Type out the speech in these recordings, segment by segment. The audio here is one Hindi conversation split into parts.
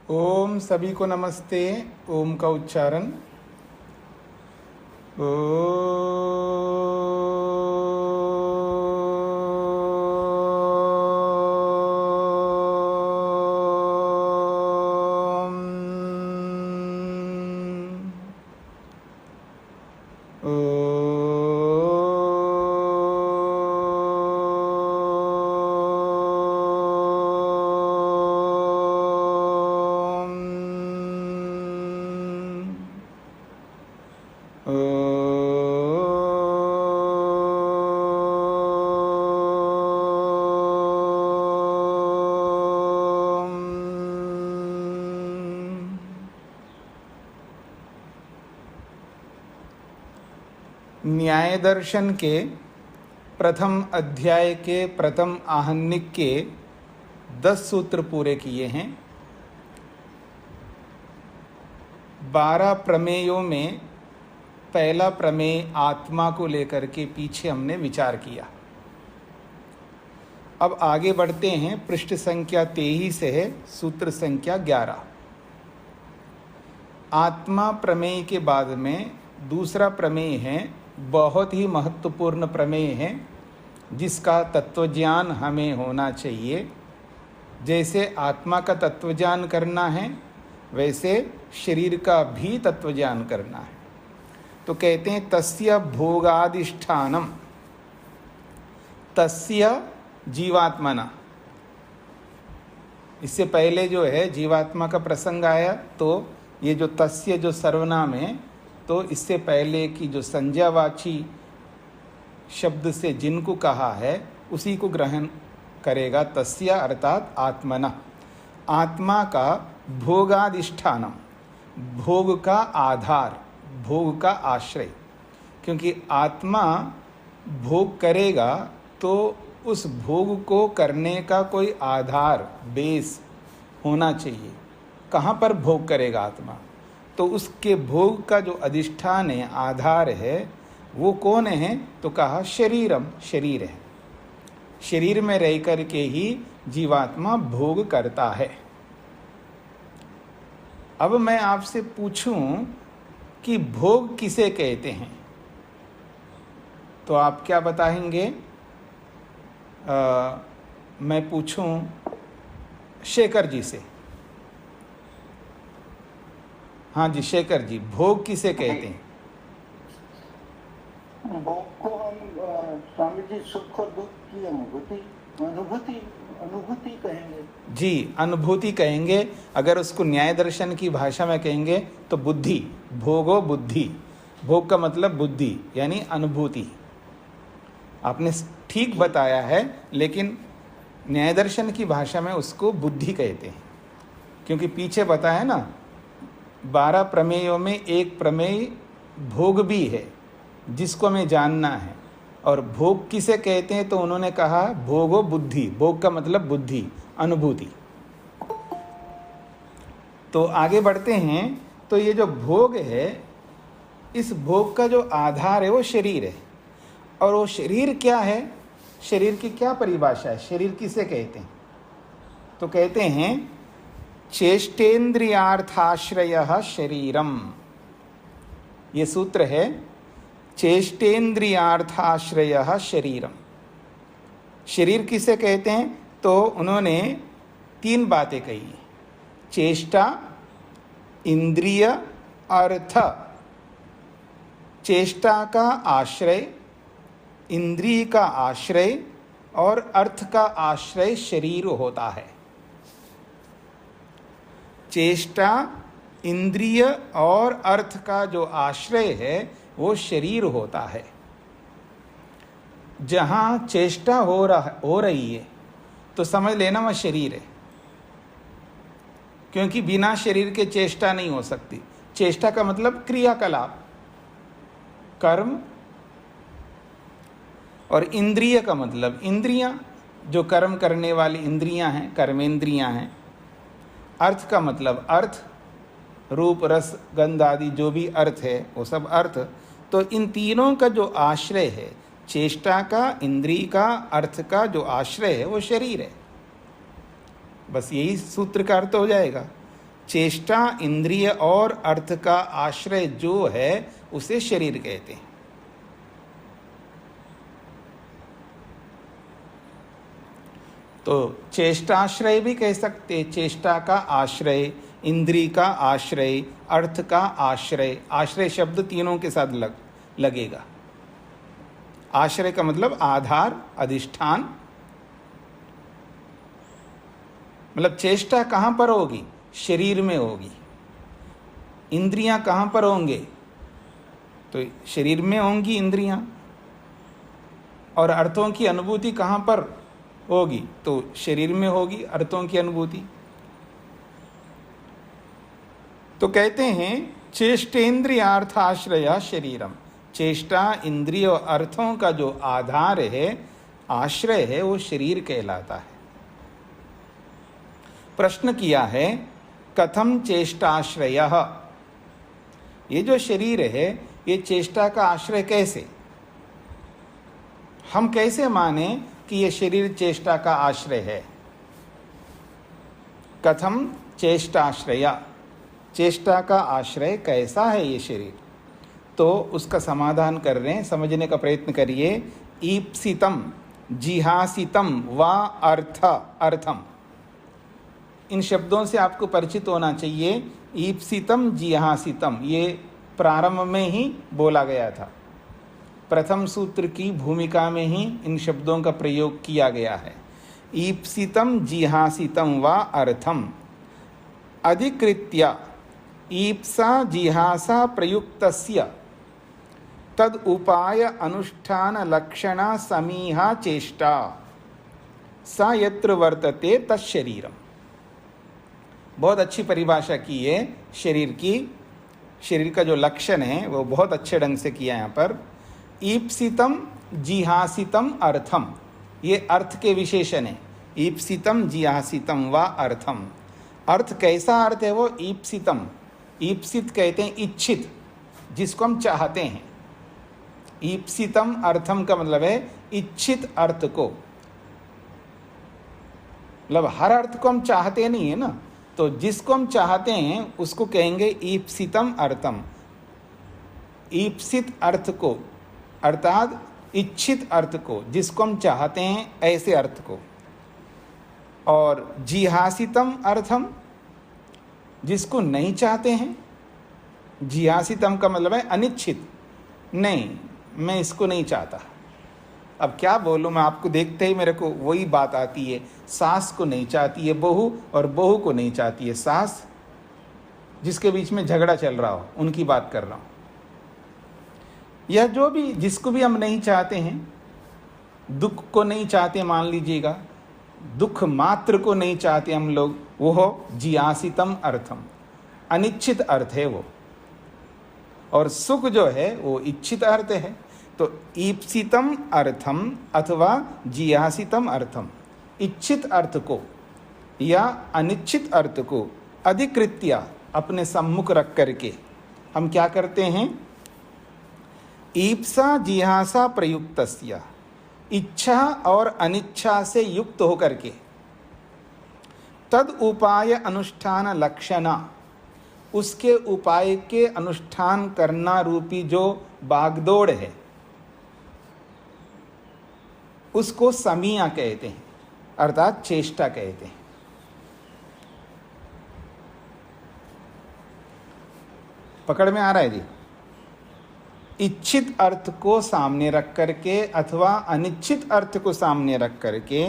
ओम सभी को नमस्ते। ओम का उच्चारण न्याय दर्शन के प्रथम अध्याय के प्रथम आहनिक के 10 सूत्र पूरे किए हैं। 12 प्रमेयों में पहला प्रमेय आत्मा को लेकर के पीछे हमने विचार किया। अब आगे बढ़ते हैं। पृष्ठ संख्या 23 से है सूत्र संख्या 11। आत्मा प्रमेय के बाद में दूसरा प्रमेय है, बहुत ही महत्वपूर्ण प्रमेय है, जिसका तत्वज्ञान हमें होना चाहिए। जैसे आत्मा का तत्वज्ञान करना है, वैसे शरीर का भी तत्वज्ञान करना है। तो कहते हैं तस्य भोगाधिष्ठानम, तस्य जीवात्मना। इससे पहले जो है जीवात्मा का प्रसंग आया, तो ये जो तस्य जो सर्वनाम है, तो इससे पहले की जो संज्ञावाची शब्द से जिनको कहा है उसी को ग्रहण करेगा। तस्य अर्थात आत्मना, आत्मा का भोगाधिष्ठानम, भोग का आधार, भोग का आश्रय। क्योंकि आत्मा भोग करेगा तो उस भोग को करने का कोई आधार, बेस होना चाहिए। कहाँ पर भोग करेगा आत्मा? तो उसके भोग का जो अधिष्ठान है, आधार है, वो कौन है? तो कहा शरीरम, शरीर है। शरीर में रह कर के ही जीवात्मा भोग करता है। अब मैं आपसे पूछूं कि भोग किसे कहते हैं, तो आप क्या बताएंगे? मैं पूछूं शेखर जी से। हाँ जी शेखर जी, भोग किसे कहते हैं? भोग को हम स्वामी जी सुख और दुख की अनुभूति कहेंगे। जी, अनुभूति कहेंगे। अगर उसको न्याय दर्शन की भाषा में कहेंगे तो बुद्धि, भोगो बुद्धि। भोग का मतलब बुद्धि यानी अनुभूति। आपने ठीक बताया है, लेकिन न्याय दर्शन की भाषा में उसको बुद्धि कहते हैं। क्योंकि पीछे बताया ना, 12 प्रमेयों में एक प्रमेय भोग भी है, जिसको हमें जानना है। और भोग किसे कहते हैं? तो उन्होंने कहा भोगो बुद्धि। भोग का मतलब बुद्धि, अनुभूति। तो आगे बढ़ते हैं। तो ये जो भोग है, इस भोग का जो आधार है वो शरीर है। और वो शरीर क्या है? शरीर की क्या परिभाषा है? शरीर किसे कहते हैं? तो कहते हैं चेष्टेन्द्रियार्थाश्रयः शरीरम। ये सूत्र है, चेष्टेन्द्रियार्थाश्रयः शरीरम। शरीर किसे कहते हैं? तो उन्होंने 3 बातें कही। चेष्टा, इंद्रिय, अर्थ। चेष्टा का आश्रय, इंद्रिय का आश्रय और अर्थ का आश्रय शरीर होता है। चेष्टा, इंद्रिय और अर्थ का जो आश्रय है वो शरीर होता है। जहाँ चेष्टा हो रही है तो समझ लेना वह शरीर है। क्योंकि बिना शरीर के चेष्टा नहीं हो सकती। चेष्टा का मतलब क्रियाकलाप, कर्म। और इंद्रिय का मतलब इंद्रियां, जो कर्म करने वाली इंद्रियां हैं, कर्मेंद्रियां हैं। अर्थ का मतलब अर्थ, रूप रस गंध आदि जो भी अर्थ है वो सब अर्थ। तो इन तीनों का जो आश्रय है, चेष्टा का, इंद्रिय का, अर्थ का जो आश्रय है वो शरीर है। बस यही सूत्र का अर्थ हो जाएगा। चेष्टा इंद्रिय और अर्थ का आश्रय जो है उसे शरीर कहते हैं। तो चेष्टाश्रय भी कह सकते, चेष्टा का आश्रय, इंद्रिय का आश्रय, अर्थ का आश्रय। आश्रय शब्द तीनों के साथ लगेगा। आश्रय का मतलब आधार, अधिष्ठान। मतलब चेष्टा कहाँ पर होगी? शरीर में होगी। इंद्रियां कहाँ पर होंगे? तो शरीर में होंगी इंद्रियां। और अर्थों की अनुभूति कहाँ पर होगी? तो शरीर में होगी अर्थों की अनुभूति। तो कहते हैं चेष्टेन्द्रियार्थाश्रय शरीरम। चेष्टा, इंद्रिय और अर्थों का जो आधार है, आश्रय है, वो शरीर कहलाता है। प्रश्न किया है कथम चेष्टाश्रयः, ये जो शरीर है ये चेष्टा का आश्रय कैसे? हम कैसे माने कि ये शरीर चेष्टा का आश्रय है? कथम चेष्टाश्रय, चेष्टा का आश्रय कैसा है ये शरीर? तो उसका समाधान कर रहे हैं, समझने का प्रयत्न करिए। ईप्सितम जिहासितम वा अर्थम, इन शब्दों से आपको परिचित होना चाहिए। ईप्सितम जिहासितम ये प्रारंभ में ही बोला गया था, प्रथम सूत्र की भूमिका में ही इन शब्दों का प्रयोग किया गया है। ईप्सितम जिहासितम वा अर्थम अधिकृत्य ईप्सा जिहासा प्रयुक्तस्य तद उपाय अनुष्ठान लक्षणा समीहा चेष्टा सा यत्र वर्तते तत्शरीरम। बहुत अच्छी परिभाषा की है शरीर की। शरीर का जो लक्षण है वो बहुत अच्छे ढंग से किया यहाँ पर। ईप्सितम जिहासितम अर्थम, ये अर्थ के विशेषण है। ईप्सितम जिहासितम वा अर्थम, अर्थ कैसा अर्थ है वो? ईप्सितम, ईप्सित कहते हैं इच्छित, जिसको हम चाहते हैं। ईप्सितम अर्थम का मतलब है इच्छित अर्थ को। मतलब हर अर्थ को हम चाहते नहीं है ना, तो जिसको हम चाहते हैं उसको कहेंगे ईप्सितम अर्थम। ईप्सित अर्थ को अर्थात इच्छित अर्थ को, जिसको हम चाहते हैं ऐसे अर्थ को। और जिहासितम अर्थम, जिसको नहीं चाहते हैं। जिहासितम का मतलब है अनिच्छित, नहीं मैं इसको नहीं चाहता। अब क्या बोलूँ मैं आपको, देखते ही मेरे को वही बात आती है। सास को नहीं चाहती है बहू, और बहू को नहीं चाहती है सास। जिसके बीच में झगड़ा चल रहा हो उनकी बात कर रहा हूँ। यह जो भी, जिसको भी हम नहीं चाहते हैं, दुख को नहीं चाहते मान लीजिएगा, दुख मात्र को नहीं चाहते हम लोग, वो हो जिहासितम अर्थम, अनिच्छित अर्थ है वो। और सुख जो है वो इच्छित अर्थ है। तो ईप्सितम अर्थम अथवा जिहासितम अर्थम, इच्छित अर्थ को या अनिच्छित अर्थ को अधिकृत्य अपने सम्मुख रख करके हम क्या करते हैं? ईप्सा जिहासा प्रयुक्तस्य, इच्छा और अनिच्छा से युक्त होकर के तद उपाय अनुष्ठान लक्षणा, उसके उपाय के अनुष्ठान करना रूपी जो बागदौड़ है उसको समीया कहते हैं, अर्थात चेष्टा कहते हैं। पकड़ में आ रहा है जी? इच्छित अर्थ को सामने रख करके अथवा अनिच्छित अर्थ को सामने रख करके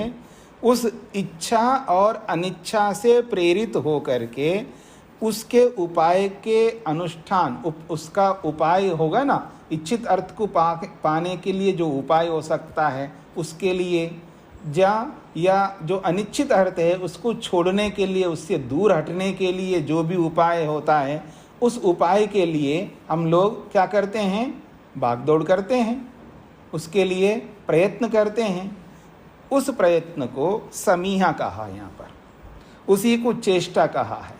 उस इच्छा और अनिच्छा से प्रेरित हो करके उसके उपाय के अनुष्ठान, उसका उपाय होगा ना, इच्छित अर्थ को पाने के लिए जो उपाय हो सकता है उसके लिए, या जो अनिच्छित अर्थ है उसको छोड़ने के लिए, उससे दूर हटने के लिए जो भी उपाय होता है, उस उपाय के लिए हम लोग क्या करते हैं? भागदौड़ करते हैं, उसके लिए प्रयत्न करते हैं। उस प्रयत्न को समीहा कहा यहाँ पर, उसी को चेष्टा कहा है।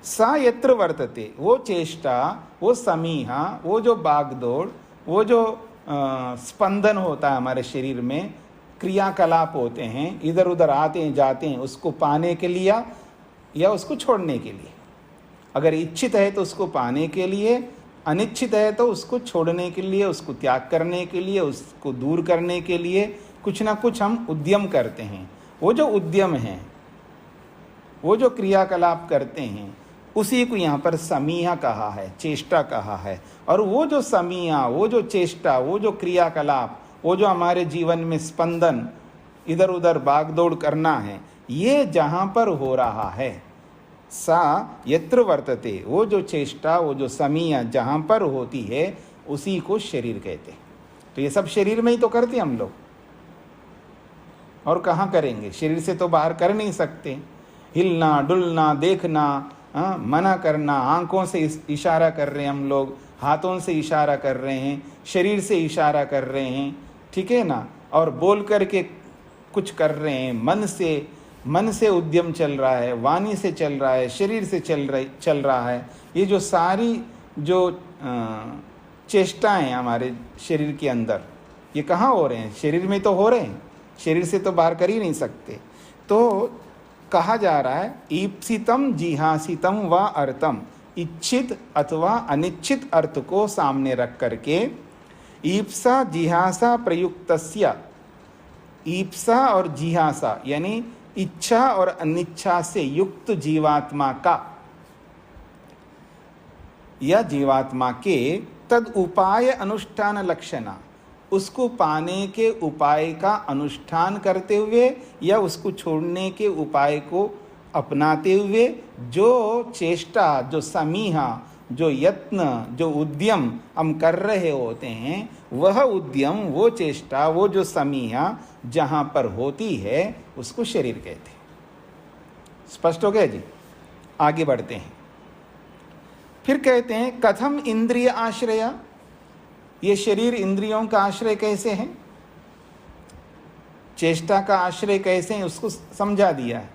सा यत्र वर्तते, वो चेष्टा, वो समीहा, वो जो बागदौड़, वो जो स्पंदन होता है हमारे शरीर में, क्रियाकलाप होते हैं, इधर उधर आते हैं जाते हैं, उसको पाने के लिए या उसको छोड़ने के लिए। अगर इच्छित है तो उसको पाने के लिए, अनिच्छित है तो उसको छोड़ने के लिए, उसको त्याग करने के लिए, उसको दूर करने के लिए कुछ ना कुछ हम उद्यम करते हैं। वो जो उद्यम है, वो जो क्रियाकलाप करते हैं, उसी को यहाँ पर समीहा कहा है, चेष्टा कहा है। और वो जो समीहा, वो जो चेष्टा, वो जो क्रियाकलाप, वो जो हमारे जीवन में स्पंदन, इधर उधर भागदौड़ करना है, ये जहाँ पर हो रहा है, सा यत्र वर्तते, वो जो चेष्टा, वो जो समीहा जहाँ पर होती है, उसी को शरीर कहते हैं। तो ये सब शरीर में ही तो करते हम लोग, और कहाँ करेंगे? शरीर से तो बाहर कर नहीं सकते। हिलना, डुलना, देखना, मना करना, आंखों से इशारा कर रहे हैं हम लोग, हाथों से इशारा कर रहे हैं, शरीर से इशारा कर रहे हैं, ठीक है ना, और बोल करके कुछ कर रहे हैं, मन से उद्यम चल रहा है, वाणी से चल रहा है, शरीर से चल रहा है। ये जो सारी जो चेष्टाएं हमारे शरीर के अंदर, ये कहाँ हो रहे हैं? शरीर में तो हो रहे हैं, शरीर से तो बाहर कर ही नहीं सकते। तो कहा जा रहा है ईप्सितम जिहासितम व अर्थम, इच्छित अथवा अनिच्छित अर्थ को सामने रख करके ईप्सा जिहासा प्रयुक्तस्य, ईप्सा और जिहासा यानी इच्छा और अनिच्छा से युक्त जीवात्मा का या जीवात्मा के तद उपाय अनुष्ठान लक्षणा, उसको पाने के उपाय का अनुष्ठान करते हुए या उसको छोड़ने के उपाय को अपनाते हुए जो चेष्टा, जो समीहा, जो यत्न, जो उद्यम हम कर रहे होते हैं, वह उद्यम, वो चेष्टा, वो जो समीहा जहाँ पर होती है, उसको शरीर कहते हैं। स्पष्ट हो गया जी? आगे बढ़ते हैं। फिर कहते हैं कथम इंद्रिय आश्रय, ये शरीर इंद्रियों का आश्रय कैसे है, चेष्टा का आश्रय कैसे है, उसको समझा दिया है।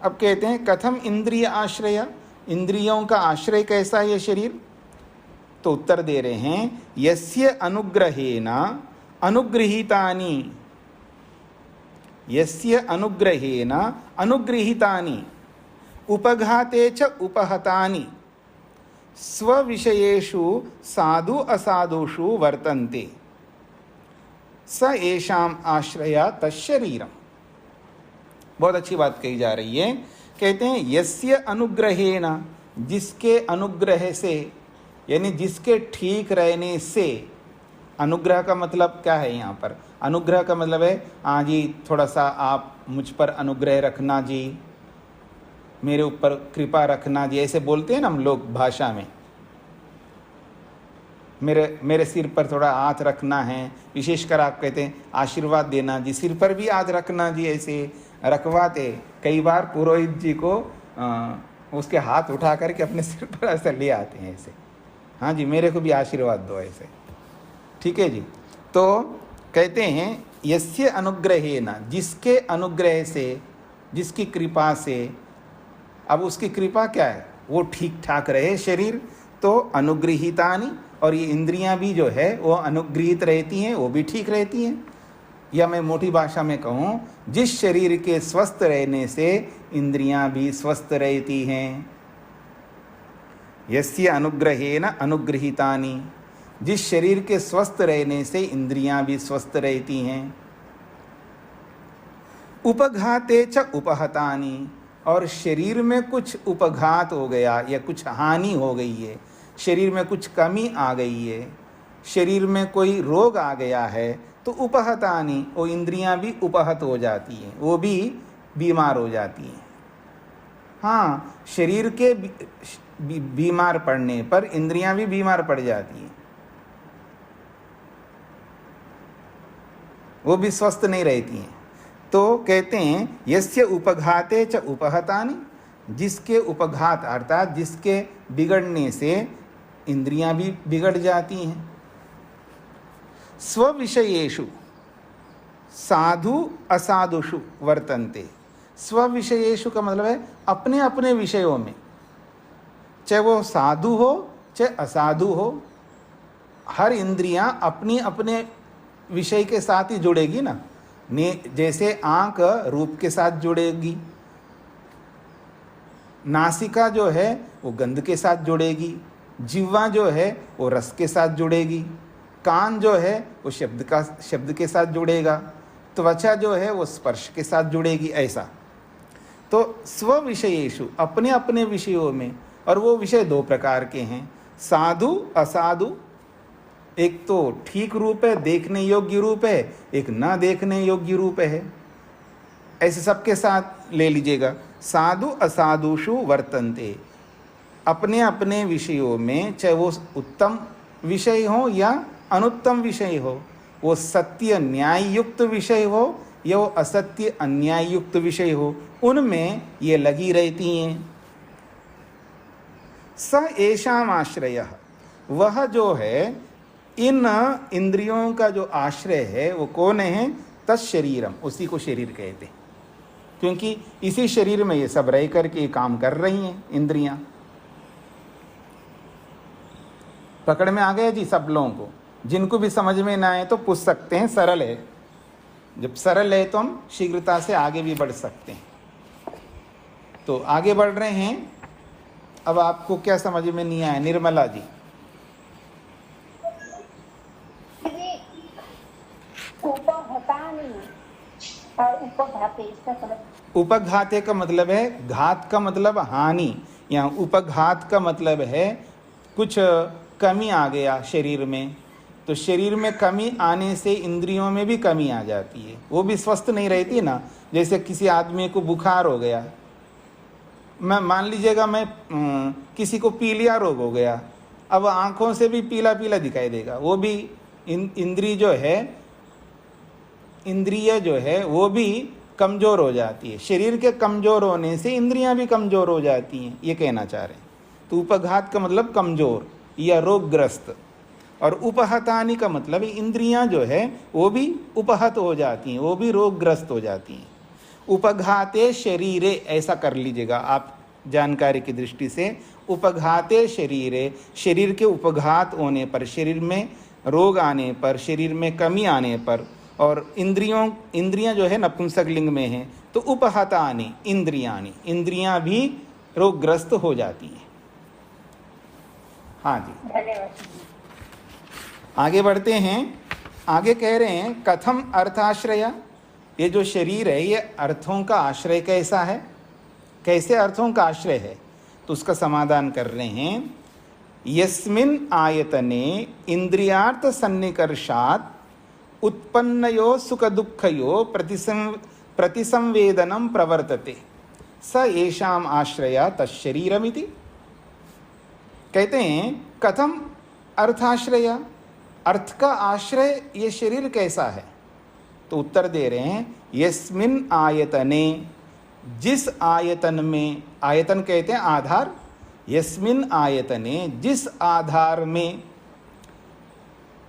अब कहते हैं कथम इंद्रिय आश्रय, इंद्रियों का आश्रय कैसा है ये शरीर? तो उत्तर दे रहे हैं यस्य अनुग्रहेण अनुगृहीतानि, यस्य अनुग्रहेण अनुगृहीतानि उपघाते च उपहतानि स्वविषयेषु साधु असाधुषु वर्तन्ते स एषाम आश्रया तशरीरम। बहुत अच्छी बात कही जा रही है। कहते हैं यस्य अनुग्रहेण, जिसके अनुग्रह से, यानी जिसके ठीक रहने से। अनुग्रह का मतलब क्या है यहाँ पर? अनुग्रह का मतलब है हाँ जी, थोड़ा सा आप मुझ पर अनुग्रह रखना जी, मेरे ऊपर कृपा रखना जी, ऐसे बोलते हैं ना हम लोग भाषा में। मेरे सिर पर थोड़ा हाथ रखना है, विशेषकर आप कहते हैं आशीर्वाद देना जी, सिर पर भी हाथ रखना जी, ऐसे रखवाते। कई बार पुरोहित जी को उसके हाथ उठा करके अपने सिर पर ऐसे ले आते हैं ऐसे, हाँ जी मेरे को भी आशीर्वाद दो ऐसे, ठीक है जी। तो कहते हैं यस्य अनुग्रहेण, जिसके अनुग्रह से, जिसकी कृपा से। अब उसकी कृपा क्या है? वो ठीक ठाक रहे शरीर, तो अनुगृहीतानि, और ये इंद्रियां भी जो है वो अनुगृहित रहती हैं, वो भी ठीक रहती हैं। या मैं मोटी भाषा में कहूँ, जिस शरीर के स्वस्थ रहने से इंद्रियां भी स्वस्थ रहती हैं। यस्य अनुग्रहेण अनुगृहीतानि, जिस शरीर के स्वस्थ रहने से इंद्रियां भी स्वस्थ रहती हैं। उपघाते च उपहतानि, और शरीर में कुछ उपघात हो गया या कुछ हानि हो गई है, शरीर में कुछ कमी आ गई है, शरीर में कोई रोग आ गया है, तो उपहतानि, वो इंद्रियां भी उपहत हो जाती हैं, वो भी बीमार हो जाती हैं। हाँ, शरीर के बीमार पड़ने पर इंद्रियां भी बीमार पड़ जाती हैं, वो भी स्वस्थ नहीं रहती हैं। तो कहते हैं यस्य उपघाते च उपहतानि, जिसके उपघात अर्थात जिसके बिगड़ने से इंद्रियां भी बिगड़ जाती हैं। स्वविषयेषु साधु असाधुषु वर्तन्ते, स्वविषयेषु का मतलब है अपने अपने विषयों में, चाहे वो साधु हो चाहे असाधु हो, हर इंद्रियां अपनी अपने विषय के साथ ही जुड़ेगी ना। जैसे आंख रूप के साथ जुड़ेगी, नासिका जो है वो गंध के साथ जुड़ेगी, जिह्वा जो है वो रस के साथ जुड़ेगी, कान जो है वो शब्द के साथ जुड़ेगा, त्वचा जो है वो स्पर्श के साथ जुड़ेगी। ऐसा तो स्व विषयेषु, अपने अपने विषयों में, और वो विषय दो प्रकार के हैं, साधु असाधु। एक तो ठीक रूप है, देखने योग्य रूप है, एक ना देखने योग्य रूप है। ऐसे सबके साथ ले लीजिएगा। साधु असाधुषु वर्तन्ते, अपने अपने विषयों में, चाहे वो उत्तम विषय हो या अनुत्तम विषय हो, वो सत्य न्याय युक्त विषय हो या वो असत्य अन्याय युक्त विषय हो, उनमें ये लगी रहती हैं। स एषाम आश्रयः, वह जो है इन इंद्रियों का जो आश्रय है वो कौन है? तत्शरीरम, उसी को शरीर कहते हैं, क्योंकि इसी शरीर में ये सब रह करके काम कर रही हैं इंद्रियां। पकड़ में आ गया जी सब लोगों को? जिनको भी समझ में ना आए तो पूछ सकते हैं, सरल है। जब सरल है तो हम शीघ्रता से आगे भी बढ़ सकते हैं। तो आगे बढ़ रहे हैं। अब आपको क्या समझ में नहीं आया निर्मला जी? उपघाते का मतलब है, घात का मतलब हानि, यहाँ उपघात का मतलब है कुछ कमी आ गया शरीर में। तो शरीर में कमी आने से इंद्रियों में भी कमी आ जाती है, वो भी स्वस्थ नहीं रहती ना। जैसे किसी आदमी को बुखार हो गया, मैं मान लीजिएगा मैं किसी को पीलिया रोग हो गया, अब आंखों से भी पीला पीला दिखाई देगा, वो भी इंद्रिय जो है वो भी कमज़ोर हो जाती है। शरीर के कमज़ोर होने से इंद्रियां भी कमज़ोर हो जाती हैं, ये कहना चाह रहे हैं। तो उपघात का मतलब कमज़ोर या रोगग्रस्त, और उपहतानि का मतलब इंद्रियां जो है वो भी उपहत हो जाती हैं, वो भी रोगग्रस्त हो जाती हैं। उपघाते शरीरे, ऐसा कर लीजिएगा आप जानकारी की दृष्टि से। उपघाते शरीरे, शरीर के उपघात होने पर, शरीर में रोग आने पर, शरीर में कमी आने पर, और इंद्रियां जो है नपुंसक लिंग में है, तो उपहतानि इंद्रियानि, इंद्रियां भी रोगग्रस्त हो जाती हैं। हाँ जी, धन्यवाद। आगे बढ़ते हैं। आगे कह रहे हैं कथम अर्थाश्रय, ये जो शरीर है ये अर्थों का आश्रय कैसा है, कैसे अर्थों का आश्रय है? तो उसका समाधान कर रहे हैं। यस्मिन् आयतने इंद्रियार्थ सन्निकर्षात् उत्पन्नयो सुख दुःखयो प्रतिसंवेदनम प्रवर्तते स येषाम आश्रया तच्छरीरमिति। कहते हैं कथम अर्थाश्रय, अर्थ का आश्रय ये शरीर कैसा है? तो उत्तर दे रहे हैं यस्मिन् आयतने, जिस आयतन में, आयतन कहते हैं आधार, यस्मिन् आयतने, जिस आधार में,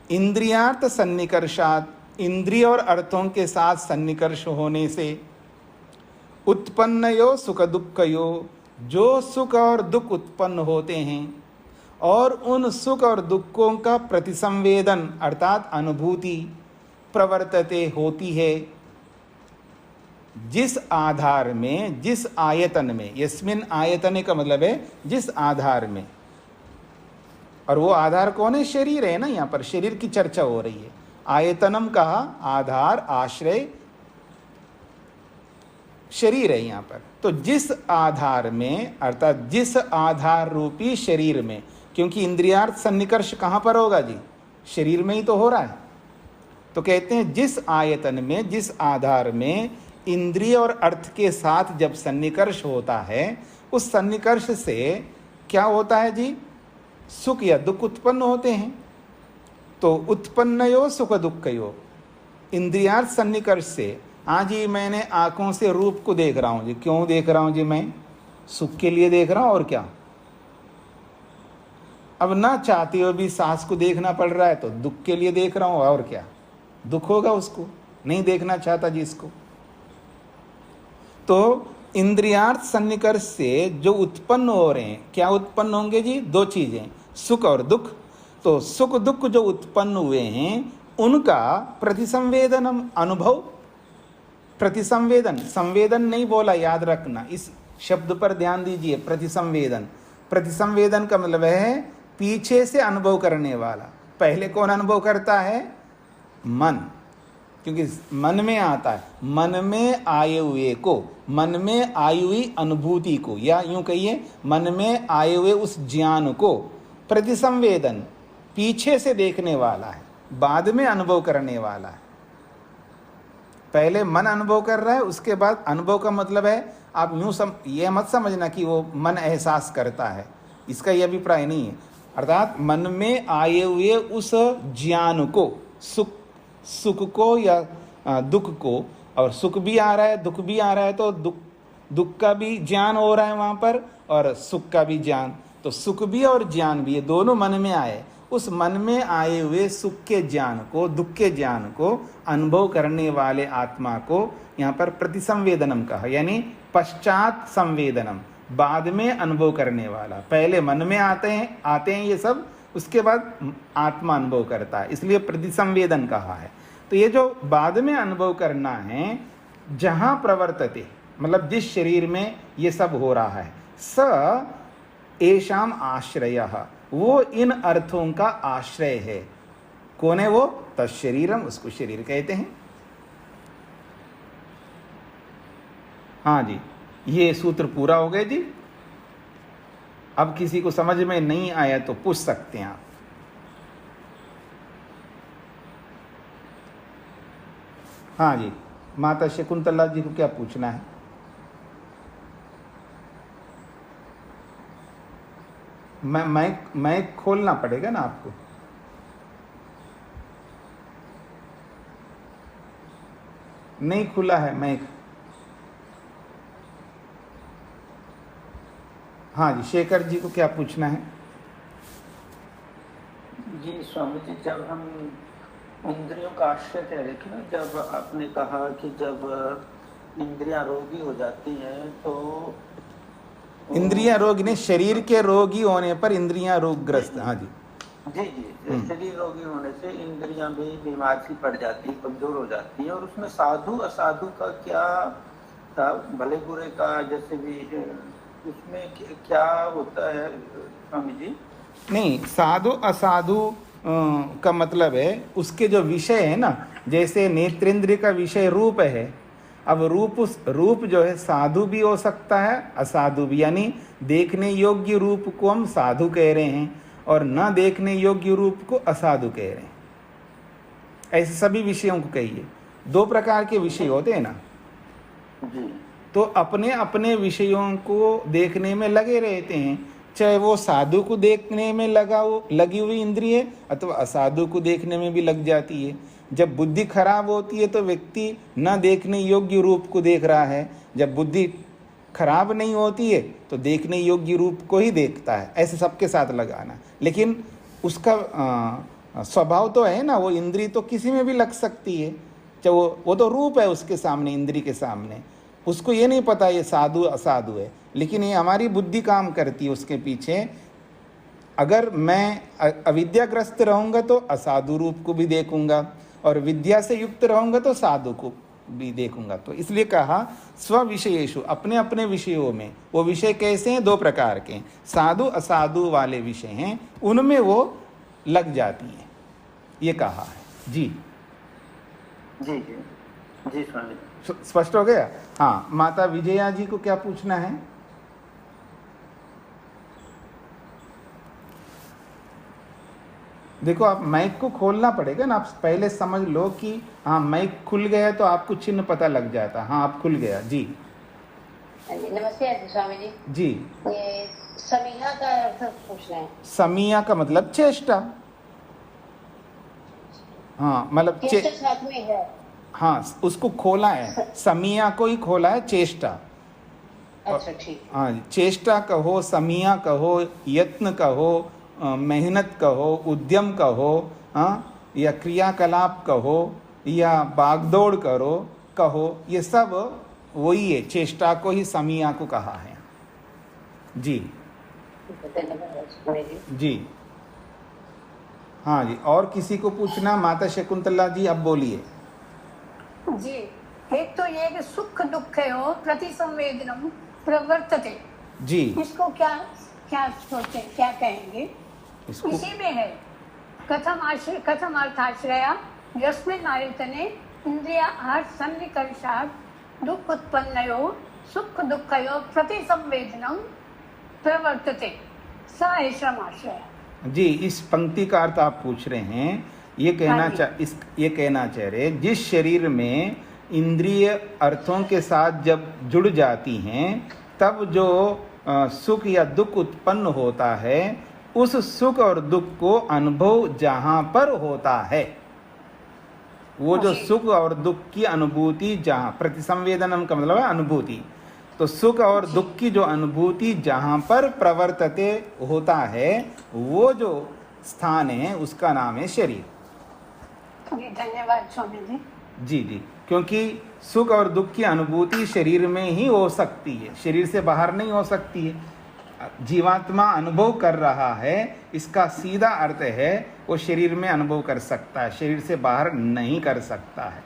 इंद्रियार्थ सन्निकर्षात, इंद्रिय और अर्थों के साथ सन्निकर्ष होने से, उत्पन्नयो सुख दुःखयो, जो सुख और दुख उत्पन्न होते हैं, और उन सुख और दुखों का प्रतिसंवेदन अर्थात अनुभूति प्रवर्तते होती है, जिस आधार में, जिस आयतन में। यस्मिन् आयतने का मतलब है जिस आधार में, और वो आधार कौन है? शरीर है ना। यहाँ पर शरीर की चर्चा हो रही है। आयतनम कहा, आधार आश्रय शरीर है यहाँ पर। तो जिस आधार में, अर्थात जिस आधार रूपी शरीर में, क्योंकि इंद्रियार्थ सन्निकर्ष कहाँ पर होगा जी? शरीर में ही तो हो रहा है। तो कहते हैं जिस आयतन में, जिस आधार में इंद्रिय और अर्थ के साथ जब सन्निकर्ष होता है, उस सन्निकर्ष से क्या होता है जी? सुख या दुख उत्पन्न होते हैं। तो उत्पन्नयो सुख दुःखयो, इंद्रियार्थ सन्निकर्ष से। हाँ जी, मैंने आंखों से रूप को देख रहा हूँ जी। क्यों देख रहा हूँ जी? मैं सुख के लिए देख रहा हूँ, और क्या? अब ना चाहते हुए भी सास को देखना पड़ रहा है तो दुख के लिए देख रहा हूँ, और क्या दुख होगा उसको? नहीं देखना चाहता जी इसको। तो इंद्रियार्थ सन्निकर्ष से जो उत्पन्न हो रहे हैं, क्या उत्पन्न होंगे जी? दो चीजें, सुख और दुख। तो सुख दुख जो उत्पन्न हुए हैं उनका प्रतिसंवेदनम, अनुभव प्रतिसंवेदन, संवेदन नहीं बोला, याद रखना, इस शब्द पर ध्यान दीजिए। प्रतिसंवेदन, प्रतिसंवेदन का मतलब है पीछे से अनुभव करने वाला। पहले कौन अनुभव करता है? मन, क्योंकि मन में आता है, मन में आए हुए को, मन में आई हुई अनुभूति को, या यूं कहिए मन में आए हुए उस ज्ञान को प्रतिसंवेदन, पीछे से देखने वाला है, बाद में अनुभव करने वाला है। पहले मन अनुभव कर रहा है, उसके बाद अनुभव का मतलब है आप ये मत समझना कि वो मन एहसास करता है, इसका ये अभिप्राय नहीं है। अर्थात मन में आए हुए उस ज्ञान को, सुख को या दुख को, और सुख भी आ रहा है दुख भी आ रहा है, तो दुख का भी ज्ञान हो रहा है वहाँ पर, और सुख का भी ज्ञान, तो सुख भी और ज्ञान भी, ये दोनों मन में आए। उस मन में आए हुए सुख के ज्ञान को, दुख के ज्ञान को अनुभव करने वाले आत्मा को यहाँ पर प्रतिसंवेदनम कहा, यानी पश्चात संवेदनम, बाद में अनुभव करने वाला। पहले मन में आते हैं ये सब, उसके बाद आत्मा अनुभव करता है, इसलिए प्रतिसंवेदन कहा है। तो ये जो बाद में अनुभव करना है, जहाँ प्रवर्तते, मतलब जिस शरीर में ये सब हो रहा है, स एषाम आश्रयः, वो इन अर्थों का आश्रय है। कौन है वो? तत्शरीरम, उसको शरीर कहते हैं। हाँ जी, ये सूत्र पूरा हो गए जी। अब किसी को समझ में नहीं आया तो पूछ सकते हैं आप। हाँ जी, माता शकुंतला जी को क्या पूछना है? मैं खोलना पड़ेगा ना आपको। नहीं खुला है माइक। हाँ जी, शेखर जी को क्या पूछना है? जी स्वामी जी, जब हम इंद्रियों का आश्रय कह रहे थे ना, जब आपने कहा कि जब इंद्रियां रोगी हो जाती हैं तो इंद्रियां रोगी नहीं, शरीर के रोगी होने पर इंद्रियां रोगग्रस्त। हाँ जी जी जी, शरीर रोगी होने से इंद्रियां भी बीमार सी पड़ जाती है, कमजोर हो जाती है। और उसमें साधु असाधु का क्या था, भले बुरे का जैसे भी, उसमें क्या होता है स्वामी जी? नहीं, साधु असाधु का मतलब है उसके जो विषय है ना, जैसे नेत्रेंद्रिय का विषय रूप है। अब रूप जो है साधु भी हो सकता है, असाधु भी, यानी देखने योग्य रूप को हम साधु कह रहे हैं और न देखने योग्य रूप को असाधु कह रहे हैं। ऐसे सभी विषयों को कहिए, दो प्रकार के विषय होते हैं ना, तो अपने अपने विषयों को देखने में लगे रहते हैं, चाहे वो साधु को देखने में लगी हुई इंद्रिय अथवा असाधु को देखने में भी लग जाती है। जब बुद्धि खराब होती है तो व्यक्ति न देखने योग्य रूप को देख रहा है, जब बुद्धि खराब नहीं होती है तो देखने योग्य रूप को ही देखता है। ऐसे सबके साथ लगाना, लेकिन उसका स्वभाव तो है ना, वो इंद्री तो किसी में भी लग सकती है, चाहे वो तो रूप है उसके सामने, इंद्री के सामने। उसको ये नहीं पता ये साधु असाधु है, लेकिन ये हमारी बुद्धि काम करती है उसके पीछे। अगर मैं अविद्याग्रस्त रहूँगा तो असाधु रूप को भी देखूंगा, और विद्या से युक्त रहूँगा तो साधु को भी देखूंगा। तो इसलिए कहा स्व विषयेषु, अपने अपने विषयों में। वो विषय कैसे हैं? दो प्रकार के, साधु असाधु वाले विषय हैं, उनमें वो लग जाती है, ये कहा है जी। जी जी जी स्वामी, स्पष्ट हो गया? हाँ, माता विजया जी को क्या पूछना है? देखो, आप माइक को खोलना पड़ेगा ना, आप पहले समझ लो कि हाँ माइक खुल गया तो आपको चिन्ह पता लग जाता। हाँ, आप खुल गया जी। नमस्ते स्वामी जी। जी, ये समीहा का अर्थ पूछना है। समीहा का मतलब चेष्टा। हाँ, मतलब साथ में है। हाँ, उसको खोला है, समीहा को ही खोला है, चेष्टा। अच्छा ठीक। हाँ, चेष्टा कहो, समीहा कहो, यत्न कहो, मेहनत कहो, उद्यम कहो, हाँ, या क्रियाकलाप कहो, या बागदौड़ कहो, ये सब वही है, चेष्टा को ही समीहा को कहा है जी। जी हाँ जी, और किसी को पूछना? माता शकुंतला जी अब बोलिए जी। एक तो ये कि सुख दुःखयोः प्रतिसंवेदनम प्रवर्तते, जी इसको क्या क्या सोचते, क्या कहेंगे? इसको इसी में है कथम अर्थाश्रया यस्मिन् आयतने इंद्रियार्थ सन्निकर्षात् दुःख उत्पन्नयोः सुख दुःखयोः प्रतिसंवेदनम प्रवर्तते सा ऐसा आश्रय। जी, इस पंक्ति का अर्थ आप पूछ रहे हैं। ये कहना चाह रहे, जिस शरीर में इंद्रिय अर्थों के साथ जब जुड़ जाती हैं तब जो सुख या दुख उत्पन्न होता है, उस सुख और दुख को अनुभव जहां पर होता है, वो जो सुख और दुख की अनुभूति जहां, प्रतिसंवेदनम का मतलब है अनुभूति, तो सुख और दुख की जो अनुभूति जहां पर प्रवर्तते होता है, वो जो स्थान है उसका नाम है शरीर। जी धन्यवाद स्वामी जी। जी जी, क्योंकि सुख और दुख की अनुभूति शरीर में ही हो सकती है, शरीर से बाहर नहीं हो सकती है। जीवात्मा अनुभव कर रहा है, इसका सीधा अर्थ है वो शरीर में अनुभव कर सकता है, शरीर से बाहर नहीं कर सकता है।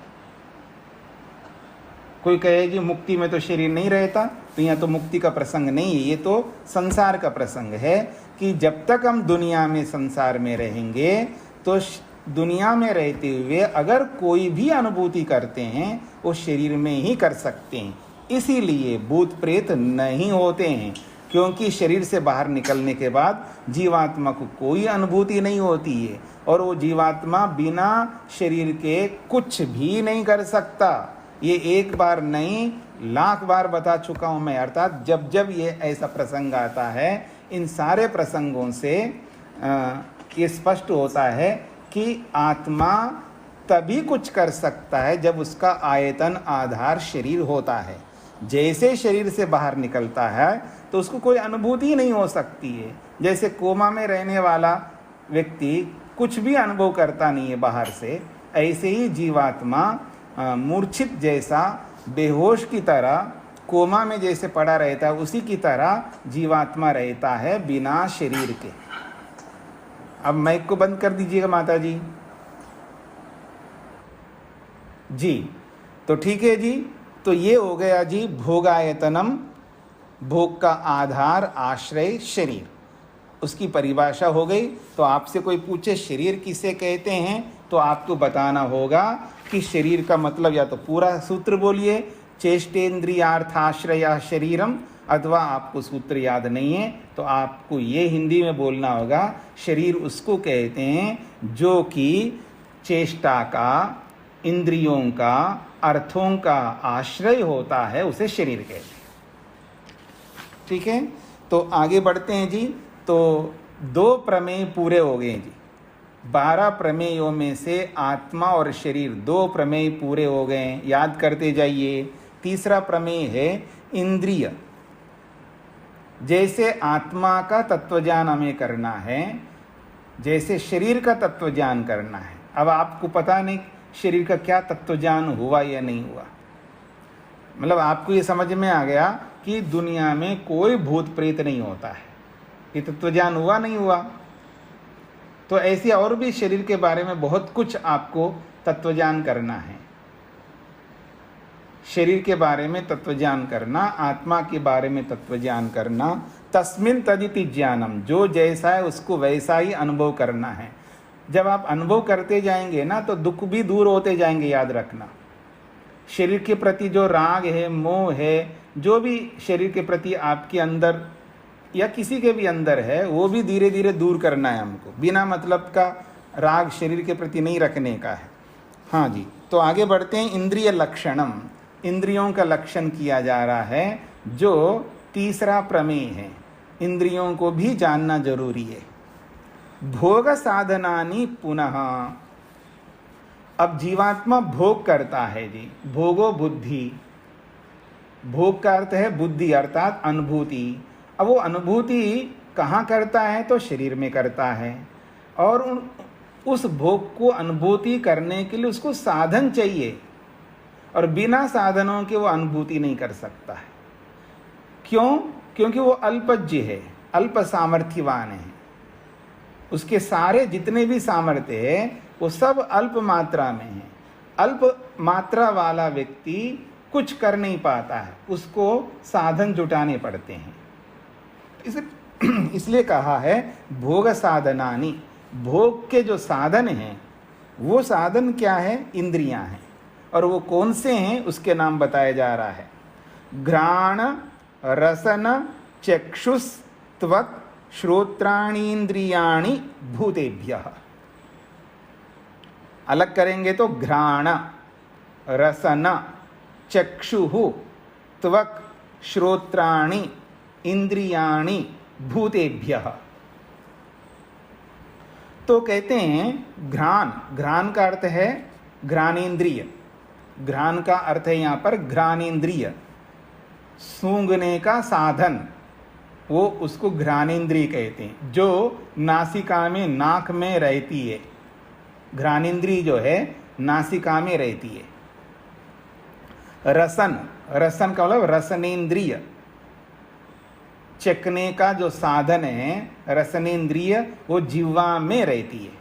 कोई कहे जी मुक्ति में तो शरीर नहीं रहता, तो यहाँ तो मुक्ति का प्रसंग नहीं है, ये तो संसार का प्रसंग है कि जब तक हम दुनिया में संसार में रहेंगे तो दुनिया में रहते हुए अगर कोई भी अनुभूति करते हैं वो शरीर में ही कर सकते हैं। इसीलिए भूत प्रेत नहीं होते हैं, क्योंकि शरीर से बाहर निकलने के बाद जीवात्मा को कोई अनुभूति नहीं होती है और वो जीवात्मा बिना शरीर के कुछ भी नहीं कर सकता। ये एक बार नहीं, लाख बार बता चुका हूं मैं। अर्थात जब जब ये ऐसा प्रसंग आता है, इन सारे प्रसंगों से ये स्पष्ट होता है कि आत्मा तभी कुछ कर सकता है जब उसका आयतन आधार शरीर होता है। जैसे शरीर से बाहर निकलता है तो उसको कोई अनुभूति नहीं हो सकती है। जैसे कोमा में रहने वाला व्यक्ति कुछ भी अनुभव करता नहीं है बाहर से, ऐसे ही जीवात्मा मूर्छित जैसा, बेहोश की तरह, कोमा में जैसे पड़ा रहता है, उसी की तरह जीवात्मा रहता है बिना शरीर के। अब माइक को बंद कर दीजिएगा माता जी। जी तो ठीक है जी, तो ये हो गया जी भोगायतनम, भोग का आधार आश्रय शरीर, उसकी परिभाषा हो गई। तो आपसे कोई पूछे शरीर किसे कहते हैं, तो आपको बताना होगा कि शरीर का मतलब या तो पूरा सूत्र बोलिए, चेष्टेन्द्रियार्थाश्रय शरीरम, अथवा आपको सूत्र याद नहीं है तो आपको ये हिंदी में बोलना होगा, शरीर उसको कहते हैं जो कि चेष्टा का, इंद्रियों का, अर्थों का आश्रय होता है, उसे शरीर कहते हैं। ठीक है, तो आगे बढ़ते हैं जी। तो 2 प्रमेय पूरे हो गए जी। 12 प्रमेयों में से आत्मा और शरीर 2 प्रमेय पूरे हो गए, याद करते जाइए। तीसरा प्रमेय है इंद्रिय। जैसे आत्मा का तत्वज्ञान हमें करना है, जैसे शरीर का तत्वज्ञान करना है। अब आपको पता नहीं शरीर का क्या तत्वज्ञान हुआ या नहीं हुआ, मतलब आपको ये समझ में आ गया कि दुनिया में कोई भूत प्रेत नहीं होता है, ये तत्वज्ञान हुआ नहीं हुआ। तो ऐसे और भी शरीर के बारे में बहुत कुछ आपको तत्वज्ञान करना है। शरीर के बारे में तत्वज्ञान करना, आत्मा के बारे में तत्वज्ञान करना, तस्मिन् तदिति ज्ञानम, जो जैसा है उसको वैसा ही अनुभव करना है। जब आप अनुभव करते जाएंगे ना तो दुख भी दूर होते जाएंगे, याद रखना। शरीर के प्रति जो राग है, मोह है, जो भी शरीर के प्रति आपके अंदर या किसी के भी अंदर है, वो भी धीरे धीरे दूर करना है हमको। बिना मतलब का राग शरीर के प्रति नहीं रखने का है। हाँ जी, तो आगे बढ़ते हैं। इंद्रिय लक्षणम, इंद्रियों का लक्षण किया जा रहा है, जो तीसरा प्रमेय है। इंद्रियों को भी जानना जरूरी है। भोग साधनानि पुनः, अब जीवात्मा भोग करता है जी, भोगो बुद्धि, भोग का अर्थ है बुद्धि अर्थात अनुभूति। अब वो अनुभूति कहाँ करता है, तो शरीर में करता है, और उस भोग को अनुभूति करने के लिए उसको साधन चाहिए, और बिना साधनों के वो अनुभूति नहीं कर सकता है। क्यों? क्योंकि वो अल्पज्य है, अल्प सामर्थ्यवान है। उसके सारे जितने भी सामर्थ्य है वो सब अल्प मात्रा में है। अल्प मात्रा वाला व्यक्ति कुछ कर नहीं पाता है, उसको साधन जुटाने पड़ते हैं। इसलिए कहा है भोग साधनानि, भोग के जो साधन हैं वो साधन क्या है? इंद्रियां हैं। और वो कौन से हैं उसके नाम बताया जा रहा है। घ्राण रसन चक्षुष त्वक् श्रोत्राणीन्द्रियाणि भूतेभ्यः। अलग करेंगे तो घ्राण रसन चक्षुः त्वक् श्रोत्राणि इंद्रियाणि भूतेभ्यः। तो कहते हैं घ्राण, घ्राण का अर्थ है घ्राणेन्द्रिय। घ्राण का अर्थ है यहाँ पर घ्राणेन्द्रिय, सूंघने का साधन, वो उसको घ्राणेन्द्रिय कहते हैं, जो नासिका में, नाक में रहती है। घ्राणेन्द्रिय जो है नासिका में रहती है। रसन, रसन का मतलब रसनेन्द्रिय, चखने का जो साधन है रसनेन्द्रिय, वो जिह्वा में रहती है।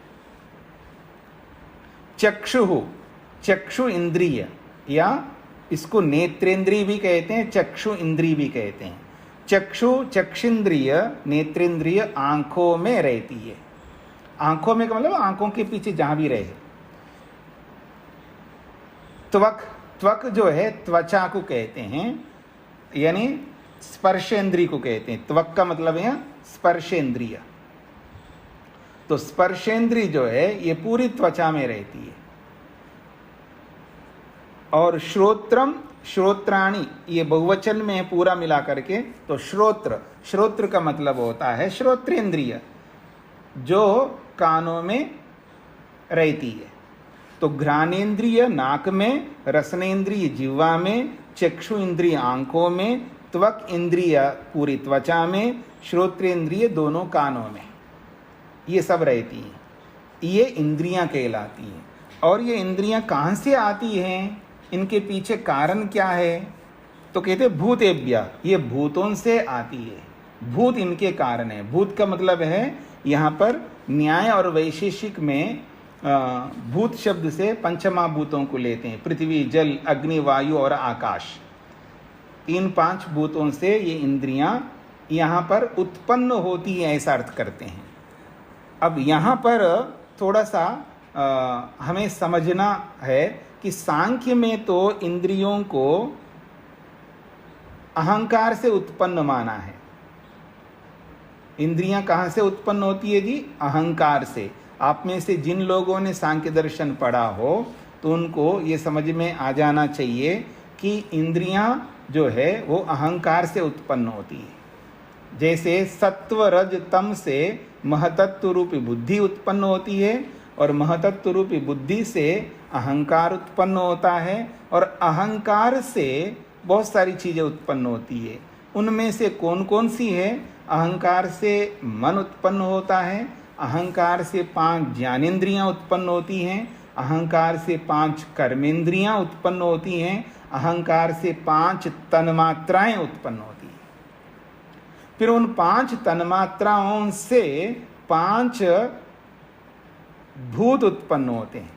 चक्षु, चक्षु इंद्रिय, या इसको नेत्रेंद्रिय भी कहते हैं, चक्षु इंद्रिय भी कहते हैं। चक्षु, चक्षुंद्रिय, नेत्रेंद्रिय आंखों में रहती है। आंखों में का मतलब आंखों के पीछे जहां भी रहे। त्वक, त्वक जो है त्वचा को कहते हैं, यानी स्पर्शेंद्रिय को कहते हैं। त्वक का मतलब है स्पर्शेंद्रिय। तो स्पर्शेंद्रिय जो है ये पूरी त्वचा में रहती है। और श्रोत्रम, श्रोत्राणि ये बहुवचन में है पूरा मिला करके। तो श्रोत्र, श्रोत्र का मतलब होता है श्रोत्रेंद्रिय, जो कानों में रहती है। तो घ्राणेन्द्रिय नाक में, रसनेन्द्रिय जिह्वा में, चक्षु इंद्रिय आंखों में, त्वक इंद्रिय पूरी त्वचा में, श्रोत्रेंद्रिय दोनों कानों में, ये सब रहती हैं। ये इंद्रियां कहलाती हैं। और ये इंद्रियां कहाँ से आती हैं, इनके पीछे कारण क्या है? तो कहते भूतेभ्यः, ये भूतों से आती है। भूत इनके कारण है। भूत का मतलब है यहाँ पर न्याय और वैशेषिक में भूत शब्द से पंचमहाभूतों को लेते हैं। पृथ्वी, जल, अग्नि, वायु और आकाश, इन 5 भूतों से ये इंद्रियां यहाँ पर उत्पन्न होती है, ऐसा अर्थ करते हैं। अब यहाँ पर थोड़ा सा हमें समझना है कि सांख्य में तो इंद्रियों को अहंकार से उत्पन्न माना है। इंद्रियां कहाँ से उत्पन्न होती है जी? अहंकार से। आप में से जिन लोगों ने सांख्य दर्शन पढ़ा हो तो उनको ये समझ में आ जाना चाहिए कि इंद्रियां जो है वो अहंकार से उत्पन्न होती है। जैसे सत्व रज तम से महतत्व रूपी बुद्धि उत्पन्न होती है, और महतत्व रूपी बुद्धि से अहंकार उत्पन्न होता है, और अहंकार से बहुत सारी चीज़ें उत्पन्न होती है। उनमें से कौन कौन सी है? अहंकार से मन उत्पन्न होता है, अहंकार से 5 ज्ञानेंद्रियां उत्पन्न होती हैं, अहंकार से 5 कर्मेंद्रियां उत्पन्न होती हैं, अहंकार से 5 तन्मात्राएं उत्पन्न होती हैं। फिर उन 5 तन्मात्राओं से 5 भूत उत्पन्न होते हैं,